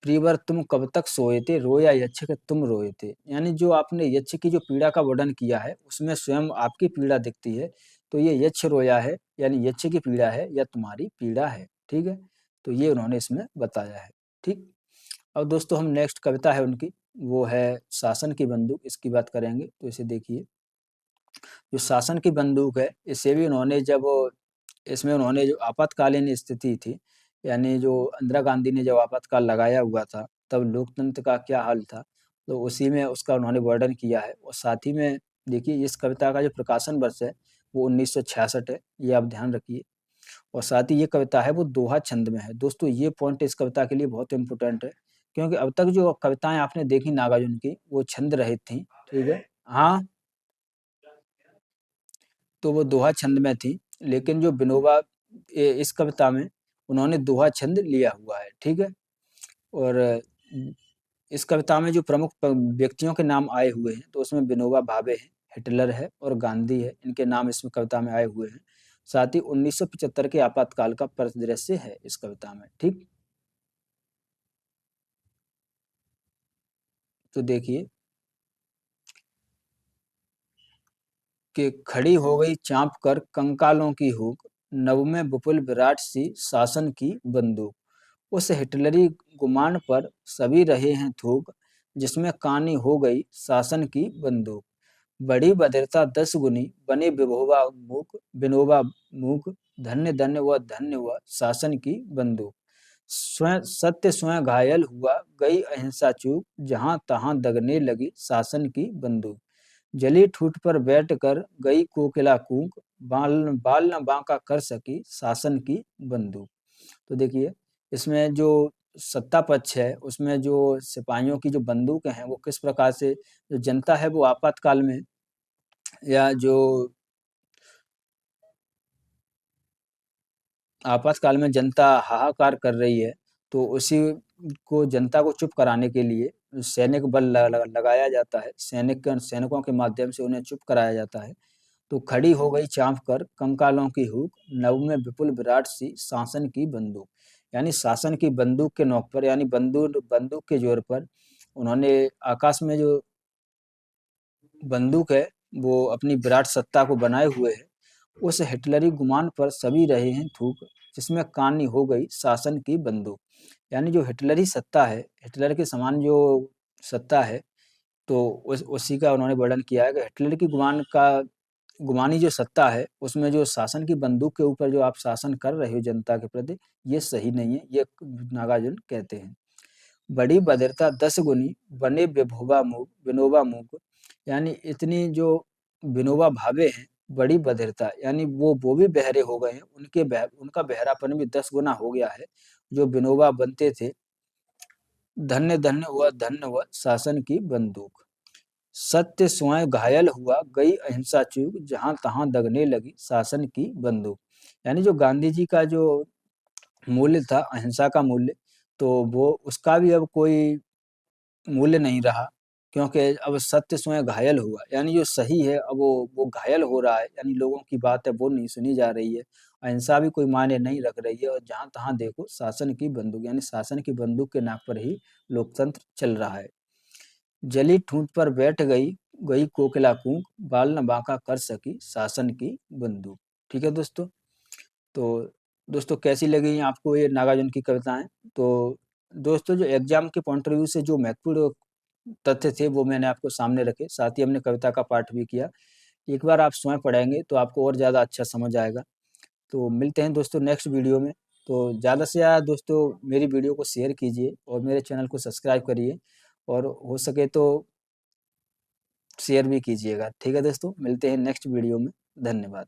प्रियवर तुम कब तक सोए थे, रोया यक्ष के तुम रोए थे। यानी जो आपने यक्ष की जो पीड़ा का वर्णन किया है, उसमें स्वयं आपकी पीड़ा दिखती है, तो ये यक्ष रोया है, यानी यक्ष की पीड़ा है या तुम्हारी पीड़ा है, ठीक है। तो ये उन्होंने इसमें बताया है, ठीक। अब दोस्तों हम नेक्स्ट कविता है उनकी, वो है शासन की बंदूक, इसकी बात करेंगे। तो इसे देखिए, जो शासन की बंदूक है, इसे भी उन्होंने जब इसमें उन्होंने जो आपातकालीन स्थिति थी, यानी जो इंदिरा गांधी ने जब आपातकाल लगाया हुआ था, तब लोकतंत्र का क्या हाल था, तो उसी में उसका उन्होंने वर्णन किया है। और साथ ही में देखिए, इस कविता का जो प्रकाशन वर्ष है वो 1966 है, ये आप ध्यान रखिए। और साथ ही ये कविता है वो दोहा छंद में है। दोस्तों ये पॉइंट इस कविता के लिए बहुत इंपॉर्टेंट है, क्योंकि अब तक जो कविताएं आपने देखी नागार्जुन की, वो छंद रहित थी, ठीक है। हाँ, तो वो दोहा छंद में थी, लेकिन जो विनोबा इस कविता में उन्होंने दोहा छंद लिया हुआ है, ठीक है। और इस कविता में जो प्रमुख व्यक्तियों के नाम आए हुए हैं, तो उसमें विनोबा भावे है, हिटलर है और गांधी है, इनके नाम इसमें कविता में आए हुए हैं। साथ ही 1975 के आपातकाल का परिदृश्य है इस कविता में, ठीक। तो देखिए कि खड़ी हो गई चाँप कर कंकालों की हुक, नभ में विपुल विराट सी शासन की बंदूक, उस हिटलरी गुमान पर सभी रहे हैं थूक, जिसमें कानी हो गई शासन की बंदूक। बड़ी बधिरता 10 गुनी बने विनोबा मूक, धन्य धन्य वह शासन की बंदूक। स्वयं सत्य स्वयं घायल हुआ गई अहिंसा चूक, जहां तहां दगने लगी शासन की बंदूक। जली ठूठ पर बैठ कर गई कोकिला कूक, बाल बाल न बांका कर सकी शासन की बंदूक। तो देखिए, इसमें जो सत्ता पक्ष है उसमें जो सिपाहियों की जो बंदूक हैं वो किस प्रकार से, जो जनता है वो आपातकाल में या जो आपातकाल में जनता हाहाकार कर रही है, तो उसी को जनता को चुप कराने के लिए सैनिक बल लगाया जाता है, सैनिकों के माध्यम से उन्हें चुप कराया जाता है। तो खड़ी हो गई चाँप कर कंकालों की हूक, नभ में विपुल विराट सी शासन की बंदूक। यानी शासन की बंदूक के नोक पर, यानी बंदूक बंदूक के जोर पर उन्होंने आकाश में जो बंदूक है वो अपनी विराट सत्ता को बनाए हुए है। उस हिटलरी गुमान पर सभी रहे हैं थूक, जिसमें कानी हो गई शासन की बंदूक। यानी जो हिटलरी सत्ता है, हिटलर के समान जो सत्ता है, तो उसी का उन्होंने वर्णन किया है कि हिटलर की गुमानी जो सत्ता है, उसमें जो शासन की बंदूक के ऊपर जो आप शासन कर रहे हो जनता के प्रति, ये सही नहीं है, ये नागार्जुन कहते हैं। बड़ी बधिरता 10 गुनी बने विनोबा मूक, यानी इतनी जो विनोबा भावे हैं, बड़ी बधिरता यानी वो भी बहरे हो गए हैं, उनका बहरापन भी 10 गुना हो गया है। जो विनोबा बनते थे, धन्य हुआ शासन की बंदूक। सत्य स्वयं घायल हुआ गई अहिंसा चूक, जहां तहां दगने लगी शासन की बंदूक। यानी जो गांधी जी का जो मूल्य था अहिंसा का मूल्य, तो वो उसका भी अब कोई मूल्य नहीं रहा, क्योंकि अब सत्य स्वयं घायल हुआ, यानी जो सही है अब वो घायल हो रहा है, यानी लोगों की बात है वो नहीं सुनी जा रही है, अहिंसा भी कोई मायने नहीं रख रही है, और जहां तहां देखो शासन की बंदूक, यानी शासन की बंदूक के नाक पर ही लोकतंत्र चल रहा है। जली ठूंठ पर बैठ गई गई कोकिला कूक, बाल न बांका कर सकी शासन की बंदूक। ठीक है दोस्तों, तो दोस्तों कैसी लगी आपको ये नागार्जुन की कविताएं? तो दोस्तों जो एग्जाम के पॉइंट ऑफ व्यू से जो महत्वपूर्ण तथ्य थे वो मैंने आपको सामने रखे, साथ ही हमने कविता का पाठ भी किया। एक बार आप स्वयं पढ़ेंगे तो आपको और ज़्यादा अच्छा समझ आएगा। तो मिलते हैं दोस्तों नेक्स्ट वीडियो में। तो ज़्यादा से ज़्यादा दोस्तों मेरी वीडियो को शेयर कीजिए और मेरे चैनल को सब्सक्राइब करिए, और हो सके तो शेयर भी कीजिएगा। ठीक है दोस्तों, मिलते हैं नेक्स्ट वीडियो में। धन्यवाद।